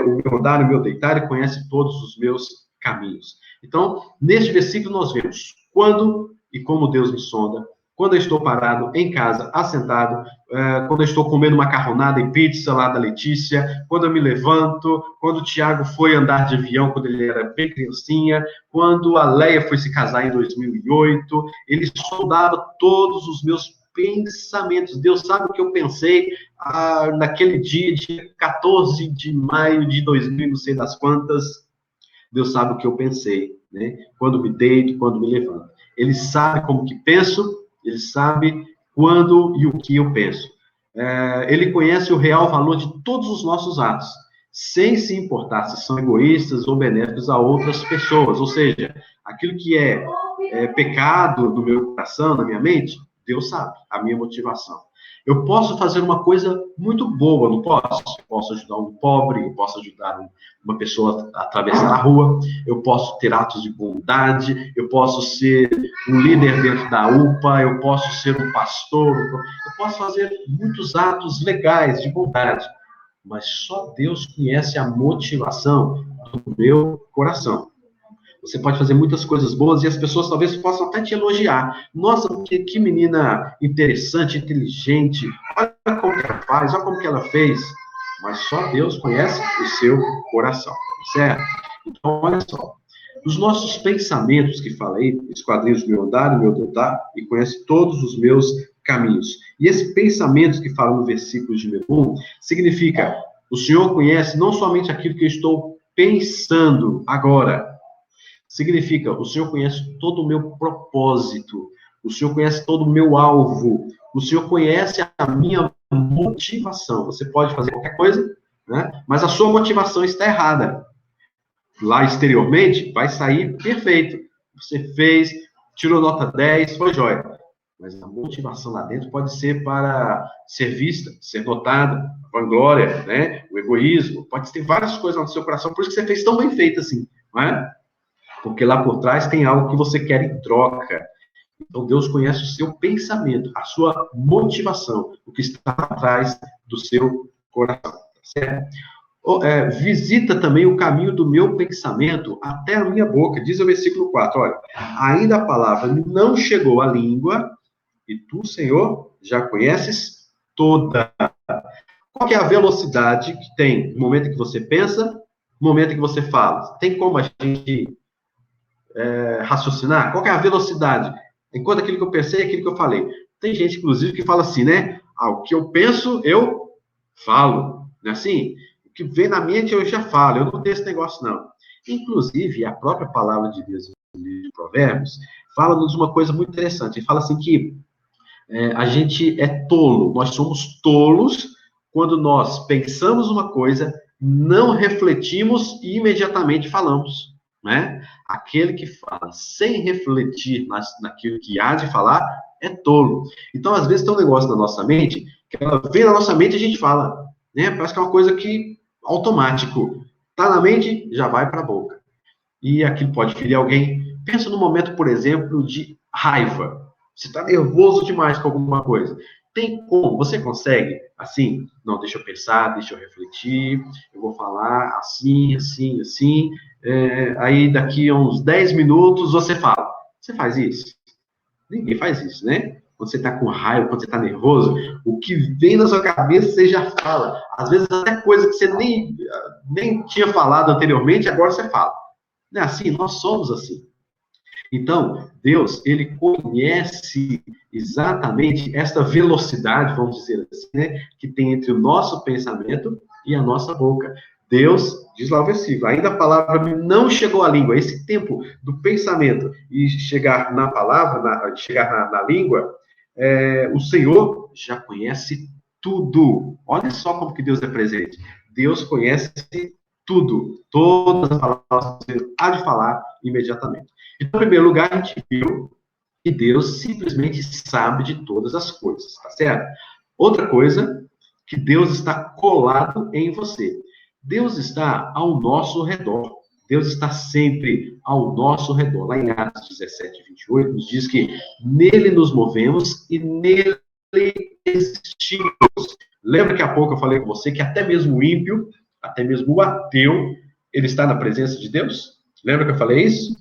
o meu andar, o meu deitar, e conhece todos os meus caminhos. Então, neste versículo nós vemos quando e como Deus me sonda, quando eu estou parado em casa, assentado, quando eu estou comendo macarronada e pizza lá da Letícia, quando eu me levanto, quando o Tiago foi andar de avião quando ele era bem criancinha, quando a Leia foi se casar em 2008, ele sondava todos os meus pensamentos. Deus sabe o que eu pensei naquele dia, 14 de maio de 2000, não sei das quantas. Deus sabe o que eu pensei, né? Quando me deito, quando me levanto. Ele sabe como que penso, ele sabe quando e o que eu penso. Ele conhece o real valor de todos os nossos atos, sem se importar se são egoístas ou benéficos a outras pessoas. Ou seja, aquilo que é pecado no meu coração, na minha mente, Deus sabe a minha motivação. Eu posso fazer uma coisa muito boa, não posso? Eu posso ajudar um pobre, eu posso ajudar uma pessoa a atravessar a rua, eu posso ter atos de bondade, eu posso ser um líder dentro da UPA, eu posso ser um pastor, eu posso fazer muitos atos legais de bondade, mas só Deus conhece a motivação do meu coração. Você pode fazer muitas coisas boas e as pessoas talvez possam até te elogiar. Nossa, que menina interessante, inteligente. Olha como que ela faz, olha como que ela fez. Mas só Deus conhece o seu coração, certo? Então, olha só. Os nossos pensamentos que falei, esquadrinhos do meu andar, do meu deitar, e conhece todos os meus caminhos. E esse pensamento que fala no versículo de número 1, significa, o Senhor conhece não somente aquilo que eu estou pensando agora, significa, o Senhor conhece todo o meu propósito, o Senhor conhece todo o meu alvo, o Senhor conhece a minha motivação. Você pode fazer qualquer coisa, né? Mas a sua motivação está errada. Lá exteriormente, vai sair perfeito. Você fez, tirou nota 10, foi jóia. Mas a motivação lá dentro pode ser para ser vista, ser notada, a vanglória, né? O egoísmo, pode ter várias coisas no seu coração, por isso que você fez tão bem feito assim, não é? Porque lá por trás tem algo que você quer em troca. Então, Deus conhece o seu pensamento, a sua motivação, o que está atrás do seu coração. Certo? Visita também o caminho do meu pensamento até a minha boca. Diz o versículo 4, olha, ainda a palavra não chegou à língua, e tu, Senhor, já conheces toda. Qual que é a velocidade que tem no momento em que você pensa, no momento em que você fala? Tem como a gente raciocinar? Qual que é a velocidade? Enquanto aquilo que eu pensei, aquilo que eu falei. Tem gente, inclusive, que fala assim, né? O que eu penso, eu falo. Não é assim? O que vem na mente, eu já falo. Eu não tenho esse negócio, não. Inclusive, a própria palavra de Deus, no livro de Provérbios, fala-nos uma coisa muito interessante. Ele fala assim que a gente é tolo. Nós somos tolos quando nós pensamos uma coisa, não refletimos e imediatamente falamos. Né? Aquele que fala sem refletir naquilo que há de falar é tolo. Então, às vezes, tem um negócio na nossa mente, que ela vem na nossa mente e a gente fala. Né? Parece que é uma coisa que automático. Está na mente, já vai para a boca. E aquilo pode ferir alguém. Pensa no momento, por exemplo, de raiva. Você está nervoso demais com alguma coisa. Tem como? Você consegue? Assim? Não, deixa eu pensar, deixa eu refletir. Eu vou falar assim, assim, assim. Aí daqui a uns 10 minutos você fala. Você faz isso? Ninguém faz isso, né? Quando você está com raiva, quando você está nervoso, o que vem na sua cabeça você já fala. Às vezes até coisa que você nem tinha falado anteriormente, agora você fala. Não é assim? Nós somos assim. Então, Deus, ele conhece exatamente esta velocidade, vamos dizer assim, né, que tem entre o nosso pensamento e a nossa boca. Deus, diz lá o versículo, ainda a palavra não chegou à língua. Esse tempo do pensamento e chegar na palavra, chegar na língua, o Senhor já conhece tudo. Olha só como que Deus é presente. Deus conhece tudo. Todas as palavras que você há de falar imediatamente. Então, em primeiro lugar, a gente viu que Deus simplesmente sabe de todas as coisas, tá certo? Outra coisa, que Deus está colado em você. Deus está ao nosso redor. Deus está sempre ao nosso redor. Lá em Atos 17, 28, nos diz que nele nos movemos e nele existimos. Lembra que há pouco eu falei com você que até mesmo o ímpio, até mesmo o ateu, ele está na presença de Deus? Lembra que eu falei isso?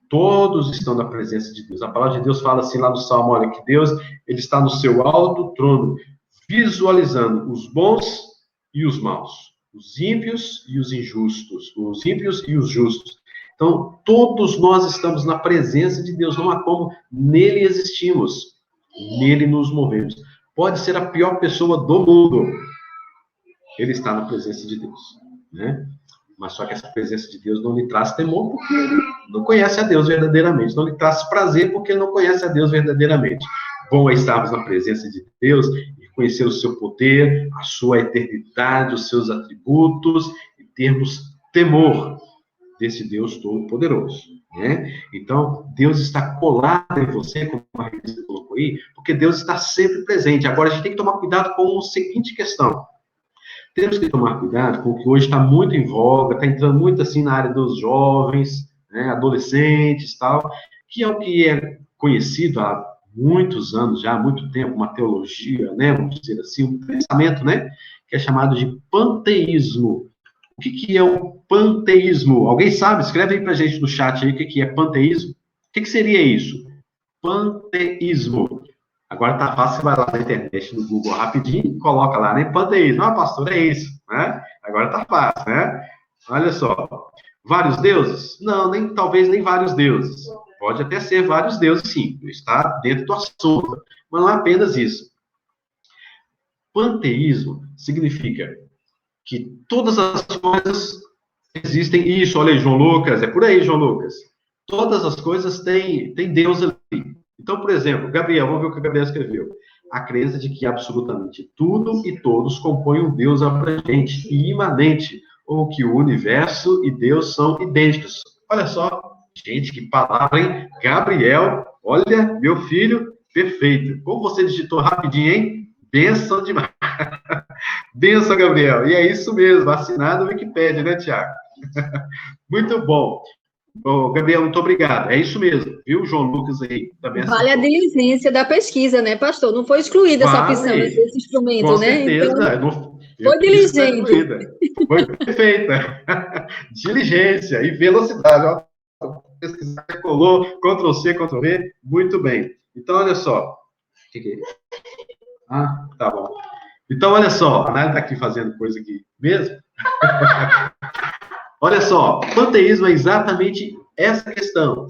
Todos estão na presença de Deus. A palavra de Deus fala assim lá no Salmo, olha, que Deus, ele está no seu alto trono, visualizando os bons e os maus, os ímpios e os injustos, os ímpios e os justos. Então, todos nós estamos na presença de Deus, não há como, nele existimos, nele nos movemos. Pode ser a pior pessoa do mundo, ele está na presença de Deus, né? Mas só que essa presença de Deus não lhe traz temor, porque ele não conhece a Deus verdadeiramente. Não lhe traz prazer, porque ele não conhece a Deus verdadeiramente. Bom é estarmos na presença de Deus e conhecer o seu poder, a sua eternidade, os seus atributos, e termos temor desse Deus Todo-Poderoso. Né? Então, Deus está colado em você, como a revista colocou aí, porque Deus está sempre presente. Agora, a gente tem que tomar cuidado com a seguinte questão. Temos que tomar cuidado com o que hoje está muito em voga, está entrando muito assim na área dos jovens, né, adolescentes e tal, que é o que é conhecido há muitos anos já, há muito tempo, uma teologia, né, vamos dizer assim, um pensamento, né, que é chamado de panteísmo. O que é o panteísmo? Alguém sabe? Escreve aí pra gente no chat aí o que é panteísmo. O que seria isso? Panteísmo. Agora tá fácil, você vai lá na internet, no Google, rapidinho, coloca lá, né? Panteísmo. Ah, pastor, é isso, né? Agora tá fácil, né? Olha só. Vários deuses? Não, talvez nem vários deuses. Pode até ser vários deuses, sim. Está dentro do assunto. Mas não é apenas isso. Panteísmo significa que todas as coisas existem. Isso, olha aí, João Lucas, é por aí, João Lucas. Todas as coisas têm Deus ali. Então, por exemplo, Gabriel, vamos ver o que o Gabriel escreveu. A crença de que absolutamente tudo e todos compõem um Deus abrangente e imanente, ou que o universo e Deus são idênticos. Olha só, gente, que palavra, hein? Gabriel, olha, meu filho, perfeito. Como você digitou rapidinho, hein? Benção demais. Benção, Gabriel. E é isso mesmo, assinado no Wikipédia, né, Tiago? Muito bom. Ô, Gabriel, muito obrigado. É isso mesmo, viu? João Lucas aí também Vale a acertou. diligência da pesquisa, né, pastor? Não foi excluída essa opção, Vale, esse instrumento, com né? Então, certeza. Eu foi disse que foi diligente. incluída. Foi perfeita. Diligência e velocidade. Ó. Pesquisar, colou, Ctrl+C, Ctrl+V. Muito bem. Então, olha só. O que é isso? Ah, tá bom. Então, olha só. A Nália está aqui fazendo coisa aqui mesmo. Olha só. Panteísmo é exatamente essa questão.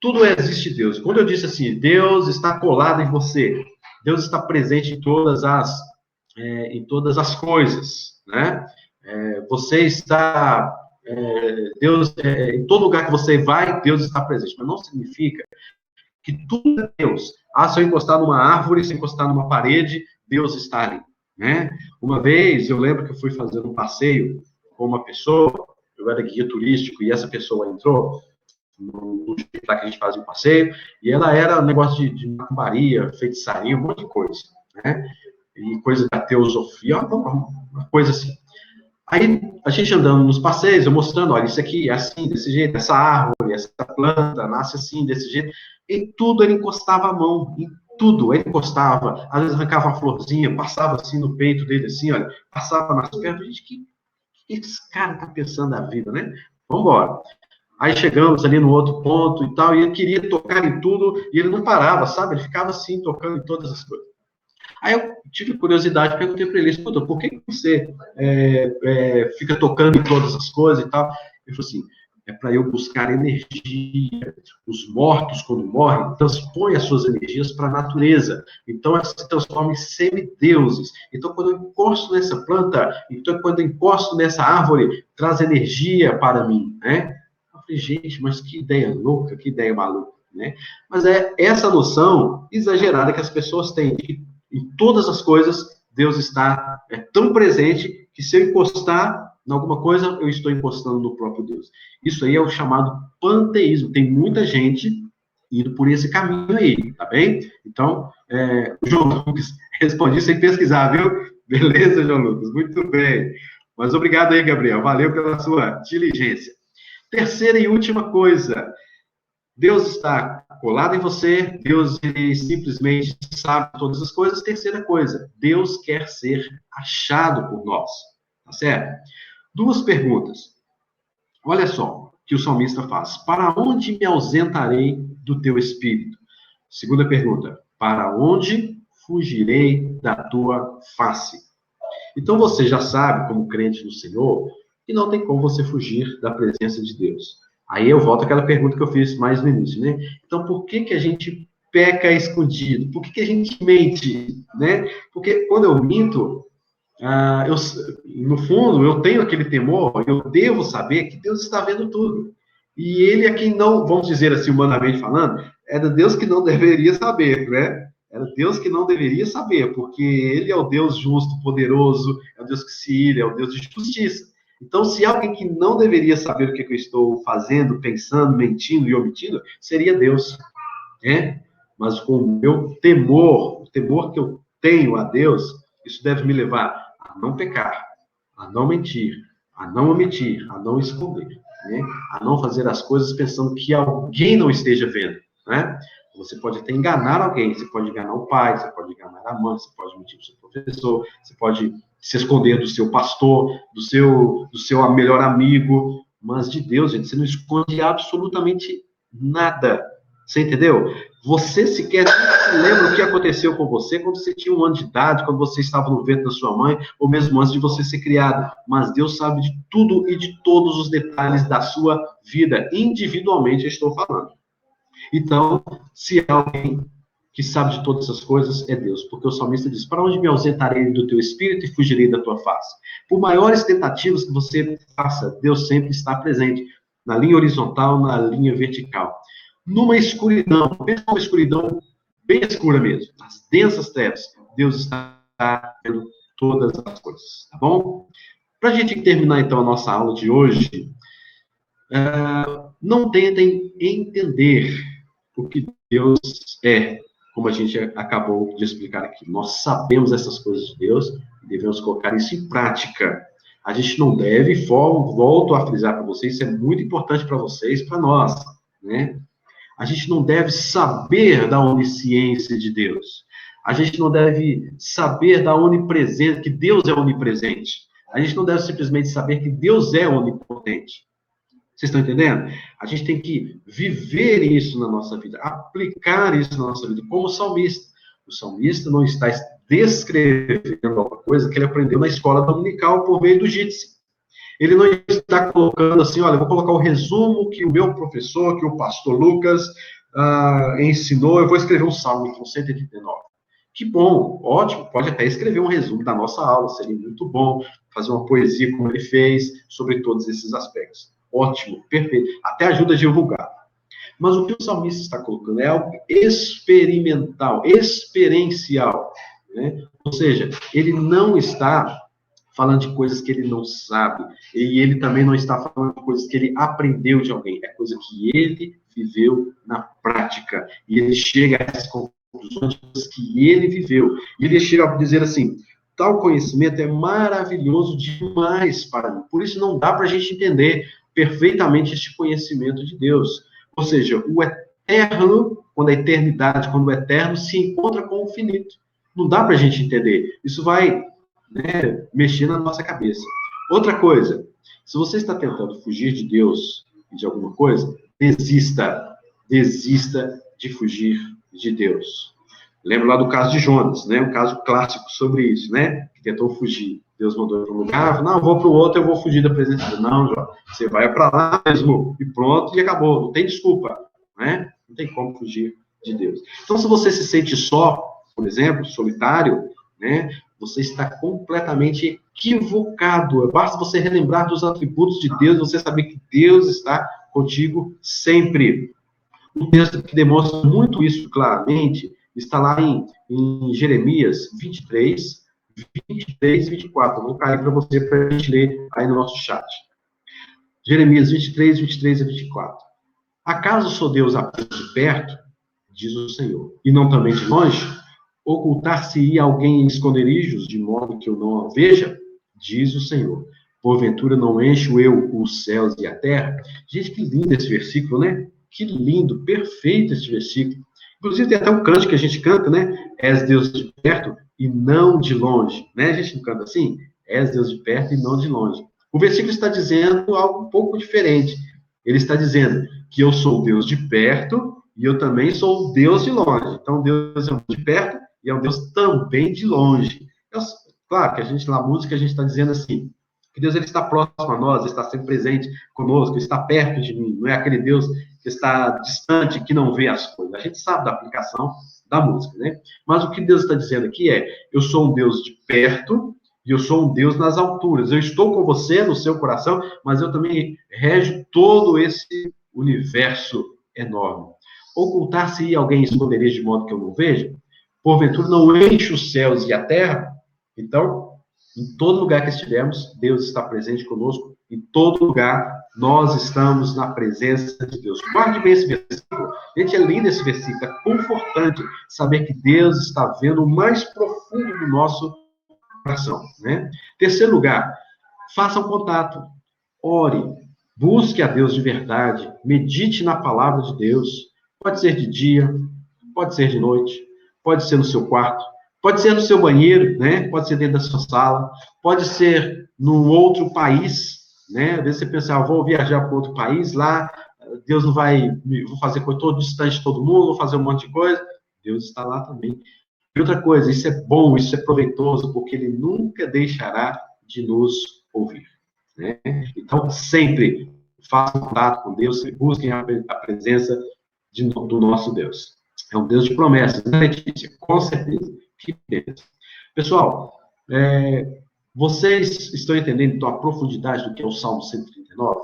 Tudo existe Deus. Quando eu disse assim, Deus está colado em você, Deus está presente em todas as coisas, né? Você está, Deus, em todo lugar que você vai, Deus está presente. Mas não significa que tudo é Deus. Ah, se eu encostar numa árvore, se eu encostar numa parede, Deus está ali, né? Uma vez, eu lembro que eu fui fazer um passeio com uma pessoa, eu era guia turístico, e essa pessoa entrou no jeito lá que a gente fazia o passeio, e ela era um negócio de macumbaria, feitiçaria, um monte de coisa, né? E coisa da teosofia, uma coisa assim. Aí, a gente andando nos passeios, eu mostrando, olha, isso aqui é assim, desse jeito, essa árvore, essa planta, nasce assim, desse jeito. Em tudo ele encostava a mão, em tudo ele encostava, às vezes arrancava uma florzinha, passava assim no peito dele, assim, olha, passava nas pernas. Gente, que esse cara tá pensando na vida, né? Vamos embora. Aí chegamos ali no outro ponto e tal, e ele queria tocar em tudo, e ele não parava, sabe? Ele ficava assim, tocando em todas as coisas. Aí eu tive curiosidade, perguntei para ele, escuta, por que você fica tocando em todas as coisas e tal? Ele falou assim, é para eu buscar energia. Os mortos, quando morrem, transpõem as suas energias para a natureza. Então, elas se transformam em semideuses. Então, quando eu encosto nessa planta, então, quando eu encosto nessa árvore, traz energia para mim, né? Eu falei, gente, mas que ideia louca, que ideia maluca, né? Mas é essa noção exagerada que as pessoas têm, de que em todas as coisas, Deus está tão presente que se eu encostar em alguma coisa, eu estou encostando no próprio Deus. Isso aí é o chamado panteísmo. Tem muita gente indo por esse caminho aí, tá bem? Então, João Lucas, respondi sem pesquisar, viu? Beleza, João Lucas? Muito bem. Mas obrigado aí, Gabriel. Valeu pela sua diligência. Terceira e última coisa. Deus está colado em você, Deus ele simplesmente sabe todas as coisas. Terceira coisa, Deus quer ser achado por nós, tá certo? Duas perguntas. Olha só o que o salmista faz. Para onde me ausentarei do teu espírito? Segunda pergunta. Para onde fugirei da tua face? Então você já sabe, como crente no Senhor, que não tem como você fugir da presença de Deus. Aí eu volto àquela pergunta que eu fiz mais no início, né? Então, por que a gente peca escondido? Por que a gente mente, né? Porque quando eu minto, no fundo, eu tenho aquele temor, eu devo saber que Deus está vendo tudo. E ele é quem não, vamos dizer assim, humanamente falando, era Deus que não deveria saber, né? Era Deus que não deveria saber, porque ele é o Deus justo, poderoso, é o Deus que se ira, é o Deus de justiça. Então, se alguém que não deveria saber o que eu estou fazendo, pensando, mentindo e omitindo, seria Deus, né? Mas com o meu temor, o temor que eu tenho a Deus, isso deve me levar a não pecar, a não mentir, a não omitir, a não esconder, né? A não fazer as coisas pensando que alguém não esteja vendo, né? Você pode até enganar alguém, você pode enganar o pai, você pode enganar a mãe, você pode mentir para o seu professor, você pode se esconder do seu pastor, do seu melhor amigo, mas de Deus, gente, você não esconde absolutamente nada. Você entendeu? Você sequer se lembra o que aconteceu com você quando você tinha 1 ano de idade, quando você estava no ventre da sua mãe, ou mesmo antes de você ser criado. Mas Deus sabe de tudo e de todos os detalhes da sua vida, individualmente eu estou falando. Então, se alguém que sabe de todas essas coisas é Deus, porque o salmista diz: para onde me ausentarei do teu espírito e fugirei da tua face? Por maiores tentativas que você faça, Deus sempre está presente, na linha horizontal, na linha vertical. Numa escuridão, pensa numa escuridão bem escura mesmo, nas densas trevas, Deus está vendo todas as coisas, tá bom? Para a gente terminar, então, a nossa aula de hoje, não tentem entender o que Deus é, como a gente acabou de explicar aqui. Nós sabemos essas coisas de Deus e devemos colocar isso em prática. A gente não deve, volto a frisar para vocês, isso é muito importante para vocês, para nós, né? A gente não deve saber da onisciência de Deus. A gente não deve saber da onipresença, que Deus é onipresente. A gente não deve simplesmente saber que Deus é onipotente. Vocês estão entendendo? A gente tem que viver isso na nossa vida, aplicar isso na nossa vida, como o salmista. O salmista não está descrevendo alguma coisa que ele aprendeu na escola dominical por meio do Jitsi. Ele não está colocando assim, olha, eu vou colocar o resumo que o meu professor, que o pastor Lucas ensinou, eu vou escrever um salmo, então 139. Que bom, ótimo, pode até escrever um resumo da nossa aula, seria muito bom, fazer uma poesia como ele fez, sobre todos esses aspectos. Ótimo, perfeito, até ajuda a divulgar. Mas o que o salmista está colocando é algo experimental, experiencial, né? Ou seja, ele não está falando de coisas que ele não sabe, e ele também não está falando de coisas que ele aprendeu de alguém, é coisa que ele viveu na prática, e ele chega a essas conclusões de coisas que ele viveu, e ele chega a dizer assim: tal conhecimento é maravilhoso demais para mim, por isso não dá para a gente entender perfeitamente este conhecimento de Deus. Ou seja, o eterno, quando a eternidade, quando o eterno se encontra com o finito. Não dá para a gente entender. Isso vai, né, mexer na nossa cabeça. Outra coisa, se você está tentando fugir de Deus e de alguma coisa, desista de fugir de Deus. Lembra lá do caso de Jonas, né? Um caso clássico sobre isso, né? Que tentou fugir. Deus mandou ele para um lugar, não, eu vou para o outro, eu vou fugir da presença de Deus. Não, João, você vai para lá mesmo, e pronto, e acabou. Não tem desculpa, né? Não tem como fugir de Deus. Então, se você se sente só, por exemplo, solitário, né? Você está completamente equivocado. Basta você relembrar dos atributos de Deus, você saber que Deus está contigo sempre. Um texto que demonstra muito isso claramente está lá em Jeremias 23 e 24. Eu vou cair para você, para a gente ler aí no nosso chat. Jeremias 23 e 24. Acaso sou Deus apenas de perto, diz o Senhor, e não também de longe? Ocultar-se-ia alguém em esconderijos, de modo que eu não a veja? Diz o Senhor. Porventura não encho eu os céus e a terra? Gente, que lindo esse versículo, né? Que lindo, perfeito esse versículo. Inclusive tem até um canto que a gente canta, né? És Deus de perto e não de longe, né? A gente não canta assim? És Deus de perto e não de longe. O versículo está dizendo algo um pouco diferente. Ele está dizendo que eu sou Deus de perto e eu também sou o Deus de longe. Então, Deus é um Deus de perto e é um Deus também de longe. Claro que a gente, na música, a gente está dizendo assim, que Deus ele está próximo a nós, está sempre presente conosco, está perto de mim. Não é aquele Deus que está distante, que não vê as coisas. A gente sabe da aplicação da música, né? Mas o que Deus está dizendo aqui é, eu sou um Deus de perto e eu sou um Deus nas alturas. Eu estou com você no seu coração, mas eu também rego todo esse universo enorme. Ocultar-se alguém esconderia de modo que eu não veja? Porventura não enche os céus e a terra? Então, em todo lugar que estivermos, Deus está presente conosco. Em todo lugar, nós estamos na presença de Deus. Guarde bem esse versículo. Gente, é lindo esse versículo. É confortante saber que Deus está vendo o mais profundo do nosso coração, né? Terceiro lugar, faça um contato. Ore. Busque a Deus de verdade. Medite na palavra de Deus. Pode ser de dia, pode ser de noite, pode ser no seu quarto, pode ser no seu banheiro, né? Pode ser dentro da sua sala, pode ser num outro país, né? Às vezes você pensa, vou viajar para outro país, lá Deus não vai, vou fazer coisa todo distante de todo mundo, vou fazer um monte de coisa. Deus está lá também. E outra coisa, isso é bom, isso é proveitoso, porque Ele nunca deixará de nos ouvir, né? Então, sempre façam contato com Deus, busquem a presença do nosso Deus. É um Deus de promessas, né, Letícia? Com certeza. Que beleza. Pessoal, vocês estão entendendo, então, a profundidade do que é o Salmo 139?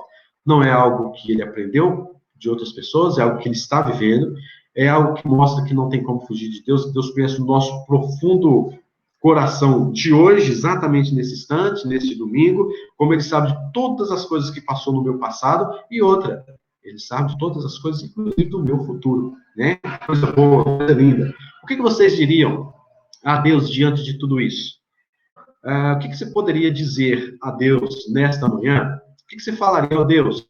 Não é algo que ele aprendeu de outras pessoas, é algo que ele está vivendo, é algo que mostra que não tem como fugir de Deus, que Deus conhece o nosso profundo coração de hoje, exatamente nesse instante, nesse domingo, como ele sabe de todas as coisas que passou no meu passado, e outra, ele sabe de todas as coisas, inclusive do meu futuro, né? Coisa boa, coisa linda. O que vocês diriam a Deus diante de tudo isso? O que você poderia dizer a Deus nesta manhã? O que você falaria a Deus?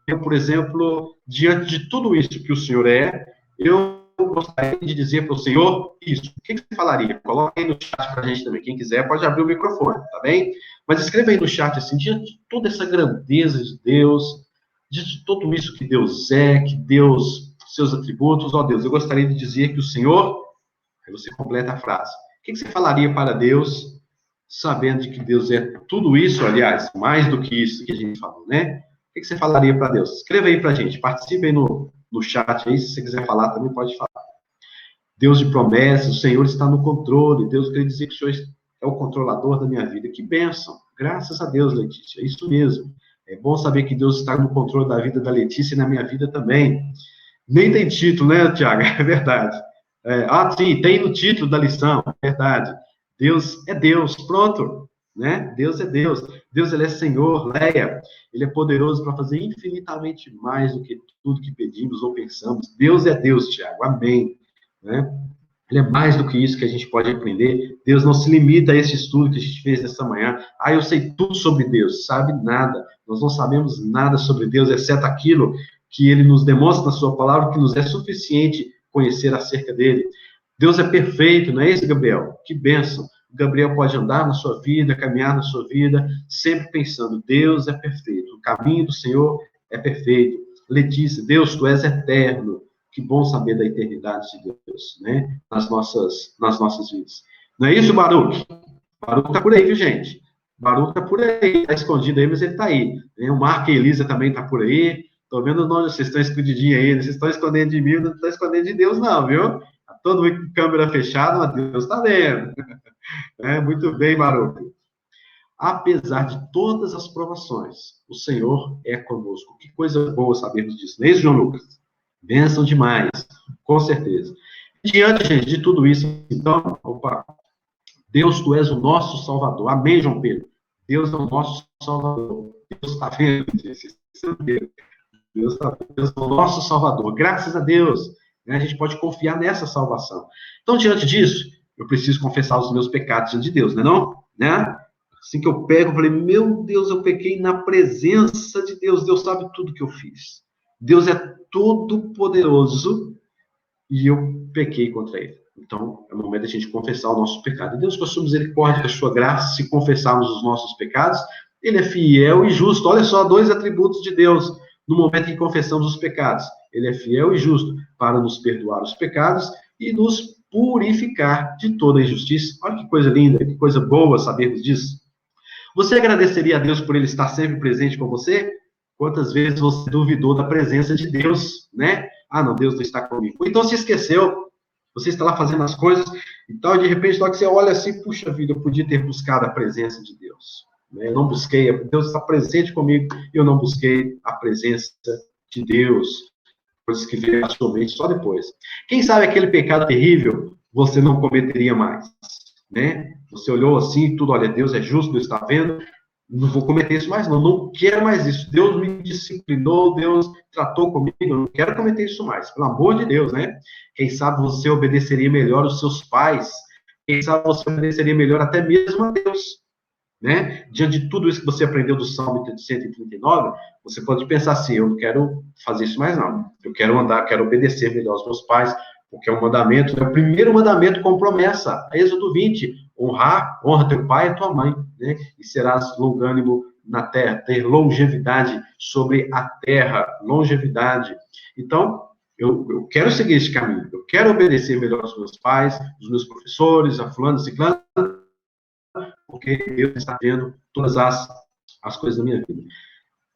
Eu, por exemplo, diante de tudo isso que o Senhor é, eu gostaria de dizer para o Senhor isso. O que você falaria? Coloque aí no chat para a gente também. Quem quiser pode abrir o microfone, tá bem? Mas escreva aí no chat, assim, diante de toda essa grandeza de Deus, diante de tudo isso que Deus é, que Deus, seus atributos, ó Deus, eu gostaria de dizer que o Senhor, aí você completa a frase. O que você falaria para Deus, sabendo de que Deus é tudo isso, aliás, mais do que isso que a gente falou, né? O que você falaria para Deus? Escreva aí para a gente, participe aí no chat aí, se você quiser falar também pode falar. Deus de promessas, o Senhor está no controle, Deus quer dizer que o Senhor é o controlador da minha vida. Que bênção! Graças a Deus, Letícia, é isso mesmo. É bom saber que Deus está no controle da vida da Letícia e na minha vida também. Nem tem título, né, Tiago? É verdade. Sim, tem no título da lição, é verdade. Deus é Deus, pronto, né? Deus é Deus. Deus, ele é Senhor, Leia. Ele é poderoso para fazer infinitamente mais do que tudo que pedimos ou pensamos. Deus é Deus, Tiago, amém. Né? Ele é mais do que isso que a gente pode aprender. Deus não se limita a esse estudo que a gente fez nessa manhã. Eu sei tudo sobre Deus. Sabe nada. Nós não sabemos nada sobre Deus, exceto aquilo que ele nos demonstra na sua palavra, que nos é suficiente conhecer acerca dele. Deus é perfeito, não é isso, Gabriel? Que bênção. O Gabriel pode andar na sua vida, caminhar na sua vida, sempre pensando, Deus é perfeito. O caminho do Senhor é perfeito. Letícia, Deus, tu és eterno. Que bom saber da eternidade de Deus, né? Nas nossas vidas. Não é isso, Baruch? Baruch está por aí, viu, gente? Baruch está por aí, está escondido aí, mas ele está aí. O Marco e a Elisa também está por aí. Estou vendo o nome, vocês estão escondidinhos aí, vocês estão escondendo de mim, não estão escondendo de Deus, não, viu? Está todo mundo com câmera fechada, mas Deus está vendo. Muito bem, Baruch. Apesar de todas as provações, o Senhor é conosco. Que coisa boa sabermos disso, não é isso, João Lucas? Bênção demais, com certeza. Diante, gente, de tudo isso, então, Deus, tu és o nosso Salvador. Amém, João Pedro? Deus é o nosso Salvador. Deus está vendo, Deus está vendo. Deus é o nosso Salvador. Graças a Deus, né, a gente pode confiar nessa salvação. Então, diante disso, eu preciso confessar os meus pecados diante de Deus, não? Né? Assim que eu pego, eu falei, meu Deus, eu pequei na presença de Deus. Deus sabe tudo que eu fiz. Deus é todo poderoso e eu pequei contra ele. Então, é o momento da gente confessar o nosso pecado. E Deus, com a sua misericórdia, com a sua graça, se confessarmos os nossos pecados, ele é fiel e justo. Olha só, 2 atributos de Deus no momento em que confessamos os pecados. Ele é fiel e justo para nos perdoar os pecados e nos purificar de toda injustiça. Olha que coisa linda, que coisa boa sabermos disso. Você agradeceria a Deus por ele estar sempre presente com você? Quantas vezes você duvidou da presença de Deus, né? Não, Deus não está comigo. Então se esqueceu, você está lá fazendo as coisas e tal, e de repente, logo que você olha assim, puxa vida, eu podia ter buscado a presença de Deus. Né? Eu não busquei, Deus está presente comigo, eu não busquei a presença de Deus. Coisas que vêm à sua mente só depois. Quem sabe aquele pecado terrível, você não cometeria mais, né? Você olhou assim, tudo, olha, Deus é justo, Deus está vendo, não vou cometer isso mais, não quero mais isso. Deus me disciplinou, Deus tratou comigo, eu não quero cometer isso mais, pelo amor de Deus, né? Quem sabe você obedeceria melhor os seus pais, quem sabe você obedeceria melhor até mesmo a Deus, né? Diante de tudo isso que você aprendeu do Salmo 139, você pode pensar assim, eu não quero fazer isso mais não, eu quero obedecer melhor aos meus pais, porque é um mandamento, é o primeiro mandamento com promessa, Êxodo 20, honra teu pai e tua mãe, né? E serás longânimo na terra, ter longevidade sobre a terra, longevidade. Então, eu quero seguir esse caminho, eu quero obedecer melhor aos meus pais, aos meus professores, a fulano, ciclano, porque Deus está vendo todas as coisas da minha vida.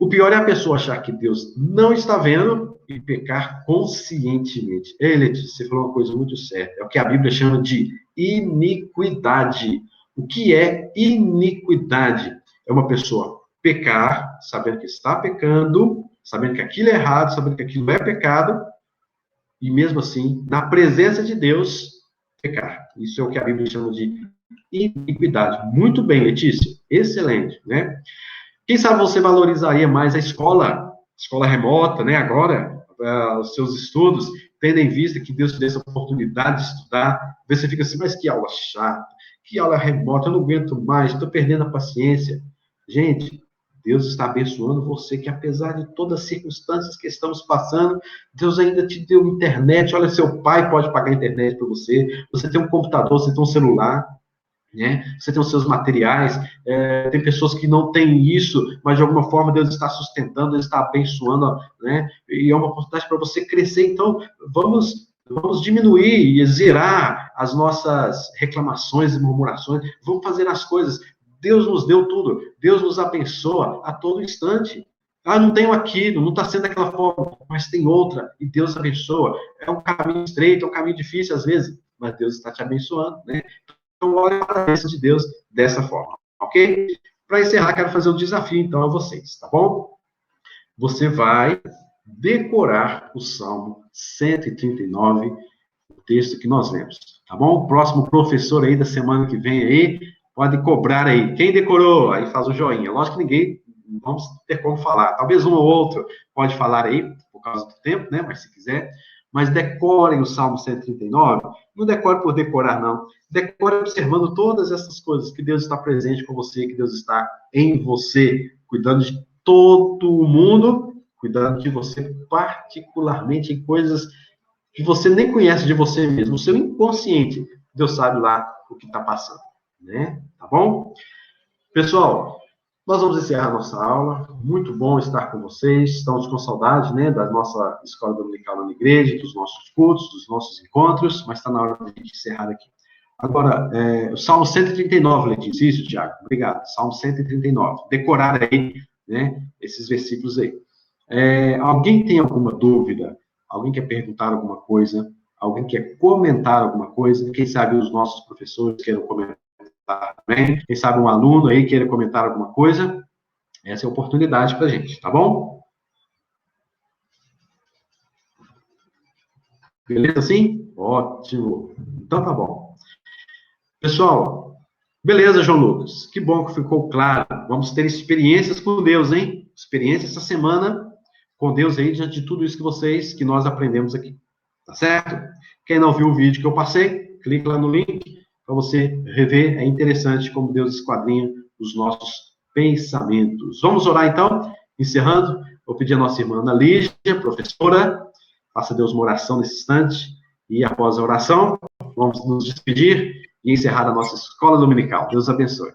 O pior é a pessoa achar que Deus não está vendo e pecar conscientemente. Ei, Letícia, você falou uma coisa muito certa. É o que a Bíblia chama de iniquidade. O que é iniquidade? É uma pessoa pecar, sabendo que está pecando, sabendo que aquilo é errado, sabendo que aquilo é pecado, e mesmo assim, na presença de Deus, pecar. Isso é o que a Bíblia chama de iniquidade. Muito bem, Letícia. Excelente, né? Quem sabe você valorizaria mais a escola remota, né? Agora, os seus estudos, tendo em vista que Deus te deu essa oportunidade de estudar. Você fica assim, mas que aula chata, que aula remota, eu não aguento mais, estou perdendo a paciência. Gente, Deus está abençoando você, que apesar de todas as circunstâncias que estamos passando, Deus ainda te deu internet. Olha, seu pai pode pagar a internet para você, você tem um computador, você tem um celular, né? Você tem os seus materiais, tem pessoas que não têm isso, mas de alguma forma Deus está sustentando, Deus está abençoando, né? E é uma oportunidade para você crescer. Então, vamos diminuir e zerar as nossas reclamações e murmurações, vamos fazer as coisas. Deus nos deu tudo, Deus nos abençoa a todo instante. Ah, não tenho aquilo, não está sendo daquela forma, mas tem outra, e Deus abençoa. É um caminho estreito, é um caminho difícil às vezes, mas Deus está te abençoando, né? Então, olhe para a bênção de Deus dessa forma, ok? Para encerrar, quero fazer um desafio, então, a vocês, tá bom? Você vai decorar o Salmo 139, o texto que nós lemos, tá bom? O próximo professor aí da semana que vem aí, pode cobrar aí. Quem decorou? Aí faz o joinha. Lógico que ninguém, não vamos ter como falar. Talvez um ou outro pode falar aí, por causa do tempo, né? Mas se quiser. Mas decorem o Salmo 139. Não decore por decorar, não. Decore observando todas essas coisas, que Deus está presente com você, que Deus está em você, cuidando de todo o mundo, cuidando de você particularmente em coisas que você nem conhece de você mesmo, o seu inconsciente. Deus sabe lá o que está passando, né? Tá bom? Pessoal, nós vamos encerrar nossa aula. Muito bom estar com vocês. Estamos com saudade, né, da nossa escola dominical na igreja, dos nossos cultos, dos nossos encontros, mas está na hora de a gente encerrar aqui. Agora, o Salmo 139, Letícia, isso, Tiago, obrigado. Salmo 139. Decorar aí, né, esses versículos aí. Alguém tem alguma dúvida? Alguém quer perguntar alguma coisa? Alguém quer comentar alguma coisa? Quem sabe os nossos professores queiram comentar também? Quem sabe um aluno aí queira comentar alguma coisa? Essa é a oportunidade para a gente, tá bom? Beleza assim? Ótimo. Então tá bom. Pessoal, beleza, João Lucas. Que bom que ficou claro. Vamos ter experiências com Deus, hein? Experiência essa semana com Deus aí, diante de tudo isso que nós aprendemos aqui. Tá certo? Quem não viu o vídeo que eu passei, clique lá no link para você rever. É interessante como Deus esquadrinha os nossos pensamentos. Vamos orar então? Encerrando, vou pedir a nossa irmã Ana Lígia, professora, faça Deus uma oração nesse instante, e após a oração, vamos nos despedir e encerrar a nossa escola dominical. Deus abençoe.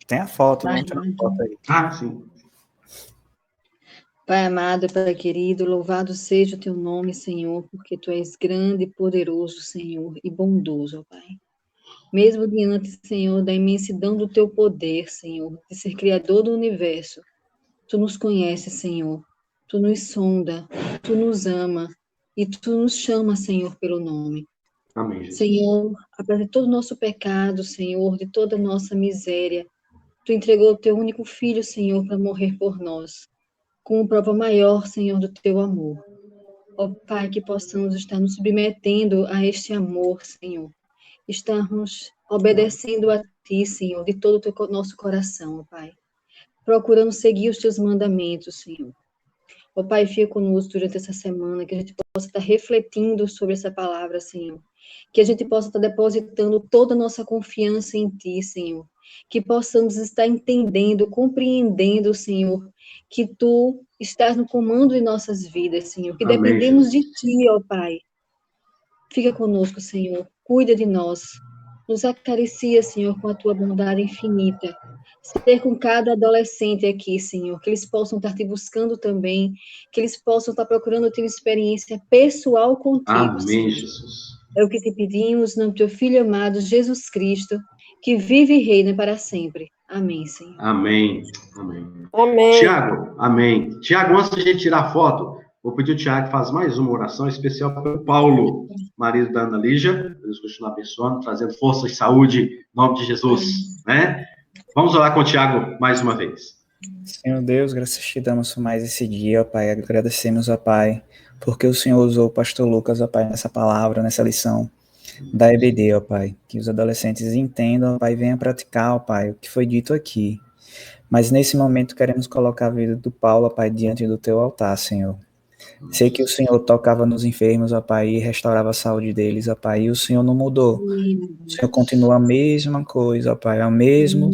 Tem a foto, né? Tem a foto aí. Ah, sim. Pai amado, Pai querido, louvado seja o teu nome, Senhor, porque tu és grande e poderoso, Senhor, e bondoso, ó Pai. Mesmo diante, Senhor, da imensidão do teu poder, Senhor, de ser criador do universo, tu nos conheces, Senhor, tu nos sonda, tu nos ama e tu nos chama, Senhor, pelo nome. Amém, Jesus. Senhor, apesar de todo o nosso pecado, Senhor, de toda a nossa miséria, tu entregou o teu único filho, Senhor, para morrer por nós, como prova maior, Senhor, do teu amor. Ó Pai, que possamos estar nos submetendo a este amor, Senhor, estarmos obedecendo a Ti, Senhor, de todo o nosso coração, ó Pai, procurando seguir os Teus mandamentos, Senhor. Ó Pai, fica conosco durante essa semana, que a gente possa estar refletindo sobre essa palavra, Senhor, que a gente possa estar depositando toda a nossa confiança em Ti, Senhor, que possamos estar entendendo, compreendendo, Senhor, que Tu estás no comando de nossas vidas, Senhor, que Amém, dependemos de Jesus. Ti, ó Pai. Fica conosco, Senhor, cuida de nós, nos acaricia, Senhor, com a Tua bondade infinita. Ser com cada adolescente aqui, Senhor, que eles possam estar Te buscando também, que eles possam estar procurando ter uma experiência pessoal contigo, Amém, Senhor. Jesus. É o que te pedimos, no nome do Teu Filho amado, Jesus Cristo, que vive e reina para sempre. Amém, Senhor. Amém. Amém. Amém. Tiago, amém. Tiago, antes de a gente tirar a foto, vou pedir o Tiago que faz mais uma oração especial para o Paulo, marido da Ana Lígia. Deus continue abençoando, trazendo força e saúde, em nome de Jesus. Né? Vamos orar com o Tiago mais uma vez. Senhor Deus, graças te damos por mais esse dia, ó Pai. Agradecemos, ó Pai, porque o Senhor usou o pastor Lucas, ó Pai, nessa palavra, nessa lição da EBD, ó Pai. Que os adolescentes entendam, ó Pai, e venham praticar, ó Pai, o que foi dito aqui. Mas nesse momento queremos colocar a vida do Paulo, ó Pai, diante do teu altar, Senhor. Sei que o Senhor tocava nos enfermos, ó Pai, e restaurava a saúde deles, ó Pai, e o Senhor não mudou. O Senhor continua a mesma coisa, ó Pai, é o mesmo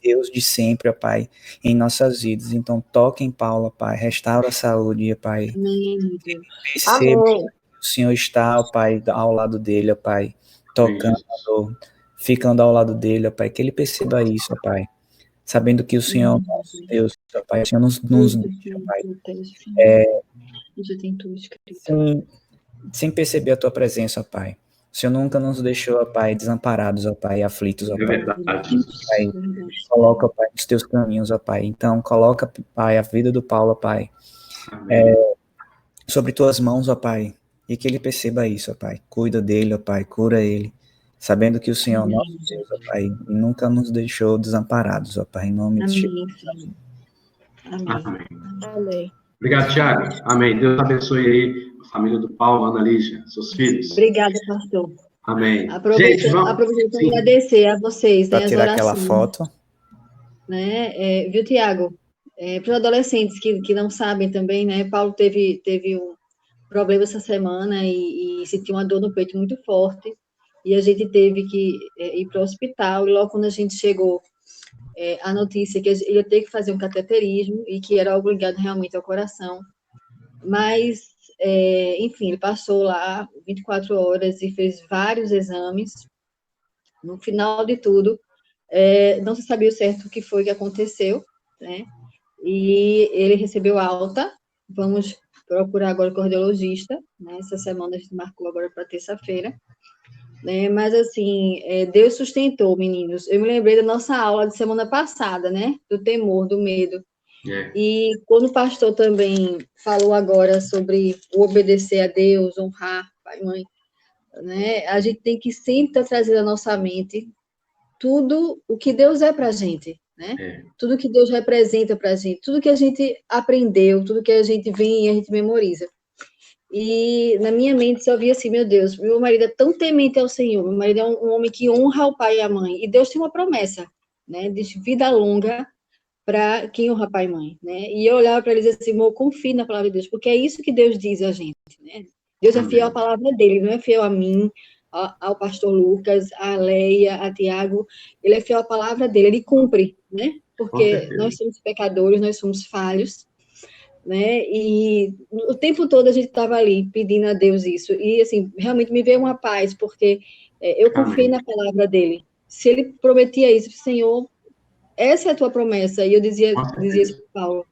Deus de sempre, ó Pai, em nossas vidas. Então toque em Paulo, ó Pai, restaura a saúde, ó Pai. Amém, Deus. Perceba Amém. que o Senhor está, ó Pai, ao lado dele, ó Pai, tocando, ficando ao lado dele, ó Pai, que ele perceba isso, ó Pai, sabendo que o Senhor é nosso Deus, ó Pai, o Senhor nos deixa, ó Pai, Já tem tudo escrito. sem perceber a tua presença, ó Pai. O Senhor nunca nos deixou, ó Pai, desamparados, ó Pai, aflitos, ó É Pai. verdade. Pai, coloca, ó Pai, nos teus caminhos, ó Pai. Então, coloca, Pai, a vida do Paulo, ó Pai, sobre tuas mãos, ó Pai, e que ele perceba isso, ó Pai. Cuida dele, ó Pai, cura ele, sabendo que o Senhor é o nosso Deus, ó Pai, e nunca nos deixou desamparados, ó Pai, em nome de Jesus. Amém. Amém. Obrigado, Tiago. Amém. Deus abençoe aí a família do Paulo, Ana Lígia, seus filhos. Obrigada, pastor. Amém. Aproveito para Sim. agradecer a vocês, né, Para as tirar aquela orações, foto. né? Viu, Tiago? Para os adolescentes que não sabem também, né? Paulo teve um problema essa semana e sentiu uma dor no peito muito forte. E a gente teve que ir para o hospital. E logo quando a gente chegou, a notícia que ele ia ter que fazer um cateterismo e que era algo ligado realmente ao coração. Mas, enfim, ele passou lá 24 horas e fez vários exames. No final de tudo, não se sabia o certo o que foi que aconteceu, né? E ele recebeu alta. Vamos procurar agora o cardiologista, né? Essa semana a gente marcou agora para terça-feira. Né? Mas, assim, Deus sustentou, meninos. Eu me lembrei da nossa aula de semana passada, né? Do temor, do medo. E quando o pastor também falou agora sobre o obedecer a Deus, honrar pai e mãe, né? A gente tem que sempre estar trazendo à nossa mente tudo o que Deus é para a gente, né? Tudo que Deus representa para a gente, tudo que a gente aprendeu, tudo que a gente vem e a gente memoriza. E na minha mente só via assim, meu Deus, meu marido é tão temente ao Senhor, meu marido é um homem que honra o pai e a mãe, e Deus tem uma promessa, né, de vida longa para quem honra pai e mãe, né, e eu olhava para ele e dizia assim, amor, confie na palavra de Deus, porque é isso que Deus diz a gente, né, Deus é fiel à palavra dele, não é fiel a mim, ao pastor Lucas, a Leia, a Tiago, ele é fiel à palavra dele, ele cumpre, né, porque nós somos pecadores, nós somos falhos, né, e o tempo todo a gente estava ali pedindo a Deus isso, e assim, realmente me veio uma paz, porque eu confiei na palavra dele, se ele prometia isso, Senhor, essa é a tua promessa, e eu dizia isso para Paulo.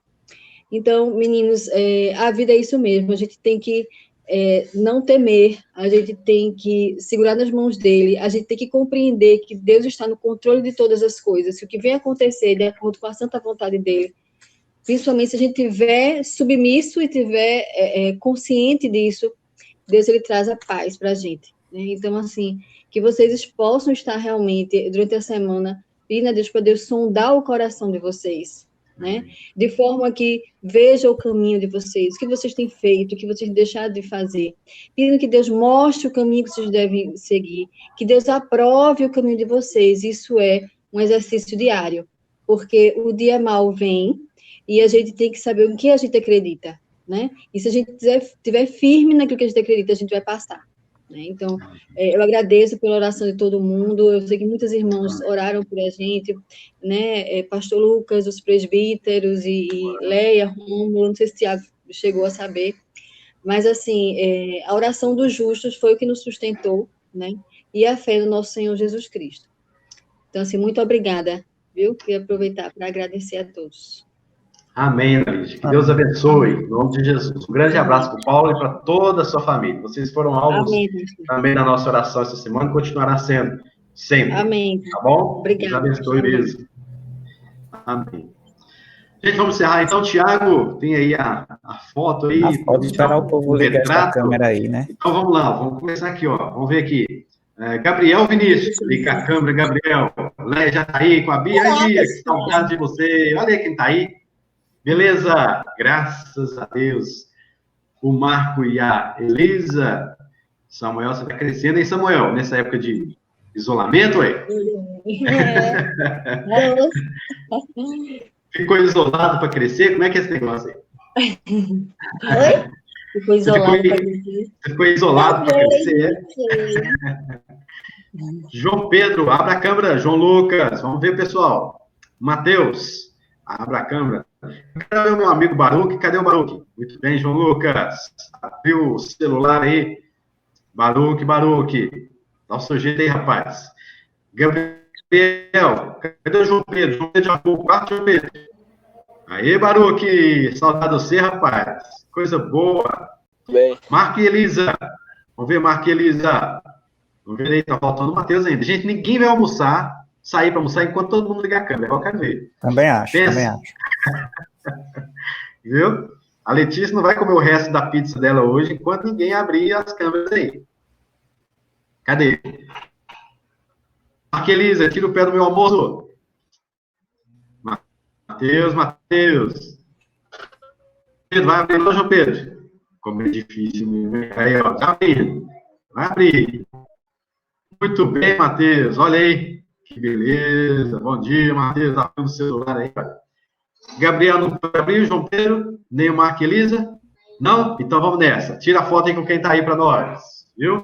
Então, meninos, a vida é isso mesmo, a gente tem que não temer, a gente tem que segurar nas mãos dele, a gente tem que compreender que Deus está no controle de todas as coisas, que o que vem acontecer de acordo com a santa vontade dele, principalmente se a gente tiver submisso e tiver consciente disso, Deus, ele traz a paz para a gente, né? Então, assim, que vocês possam estar realmente, durante a semana, pedindo a Deus para Deus sondar o coração de vocês, né? De forma que veja o caminho de vocês, o que vocês têm feito, o que vocês deixaram de fazer, pedindo que Deus mostre o caminho que vocês devem seguir, que Deus aprove o caminho de vocês. Isso é um exercício diário, porque o dia mau vem, e a gente tem que saber o que a gente acredita, né? E se a gente estiver firme naquilo que a gente acredita, a gente vai passar, né? Então, eu agradeço pela oração de todo mundo, eu sei que muitos irmãos oraram por a gente, né? Pastor Lucas, os presbíteros, e Leia, Rômulo, não sei se Tiago chegou a saber, mas, assim, a oração dos justos foi o que nos sustentou, né? E a fé do nosso Senhor Jesus Cristo. Então, assim, muito obrigada, viu? Queria aproveitar para agradecer a todos. Amém, Analise. Que Deus abençoe, em nome de Jesus. Um grande abraço para o Paulo e para toda a sua família. Vocês foram alvos também da nossa oração essa semana e continuará sendo sempre. Amém. Tá bom? Obrigada. Deus abençoe mesmo. Amém. Gente, vamos encerrar então. Tiago, tem aí a foto aí. Pode esperar o povo ligar essa câmera aí, né? Então vamos lá, vamos começar aqui, ó. Vamos ver aqui. Gabriel Vinícius, liga a câmera, Gabriel. Lé já tá aí com a Bia. Ai, Bia, que saudade de você. Olha aí quem tá aí. Beleza? Graças a Deus. O Marco e a Elisa. Samuel, você tá crescendo, hein, Samuel? Nessa época de isolamento, ué? Ficou isolado para crescer? Como é que é esse negócio aí? Oi? Ficou isolado para crescer. Você ficou isolado para crescer, João Pedro, abra a câmera. João Lucas, vamos ver, pessoal. Matheus, abra a câmera. Cadê o meu amigo Baruque? Cadê o Baruque? Muito bem, João Lucas. Abriu o celular aí. Baruque. Dá um sujeito aí, rapaz. Gabriel, cadê o João Pedro? João Pedro já foi o quarto, João Pedro. Aê, Baruque, saudade de você, rapaz. Coisa boa. Bem. Marco e Elisa. Vamos ver, Marco e Elisa. Vamos ver aí, tá faltando o Matheus ainda. Gente, ninguém vai sair para almoçar enquanto todo mundo ligar a câmera. Eu quero ver. Também acho. Viu? A Letícia não vai comer o resto da pizza dela hoje enquanto ninguém abrir as câmeras aí. Cadê? Marco e Elisa, tira o pé do meu almoço. Matheus. Pedro, vai abrir lá, João Pedro. Como é difícil, né? Aí, ó, já abriu. Vai abrir. Muito bem, Matheus. Olha aí. Que beleza. Bom dia, Matheus. Tá no celular aí, cara. Gabriel não abriu, João Pedro, nem o Marco e Elisa. Não? Então vamos nessa. Tira a foto aí com quem tá aí para nós. Viu?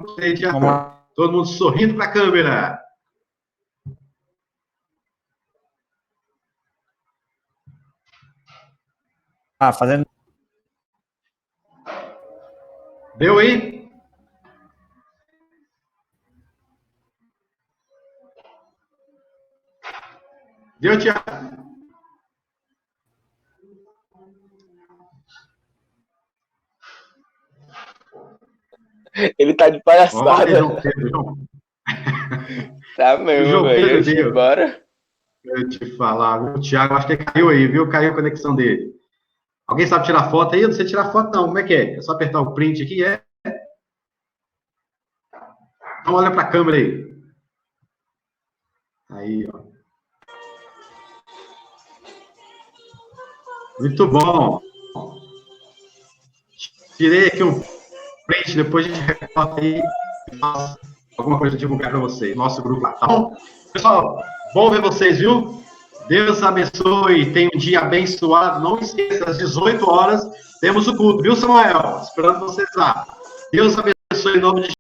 Todo mundo sorrindo para a câmera. Fazendo. Deu aí? Deu, Tiago? Ele tá de palhaçada. Olha, João Pedro, João. Tá mesmo, velho. Deixa eu embora. Eu te falar, o Thiago, acho que caiu aí, viu? Caiu a conexão dele. Alguém sabe tirar foto aí? Eu não sei tirar foto, não. Como é que é? É só apertar o print aqui, é? Então, olha para a câmera aí. Aí, ó. Muito bom. Tirei aqui um print, depois a gente recorta aí e faz alguma coisa divulgar para vocês. Nosso grupo lá, tá bom? Pessoal, bom ver vocês, viu? Deus abençoe, tenha um dia abençoado. Não esqueça, às 18 horas temos o culto, viu, Samuel? Esperando vocês lá. Deus abençoe em nome de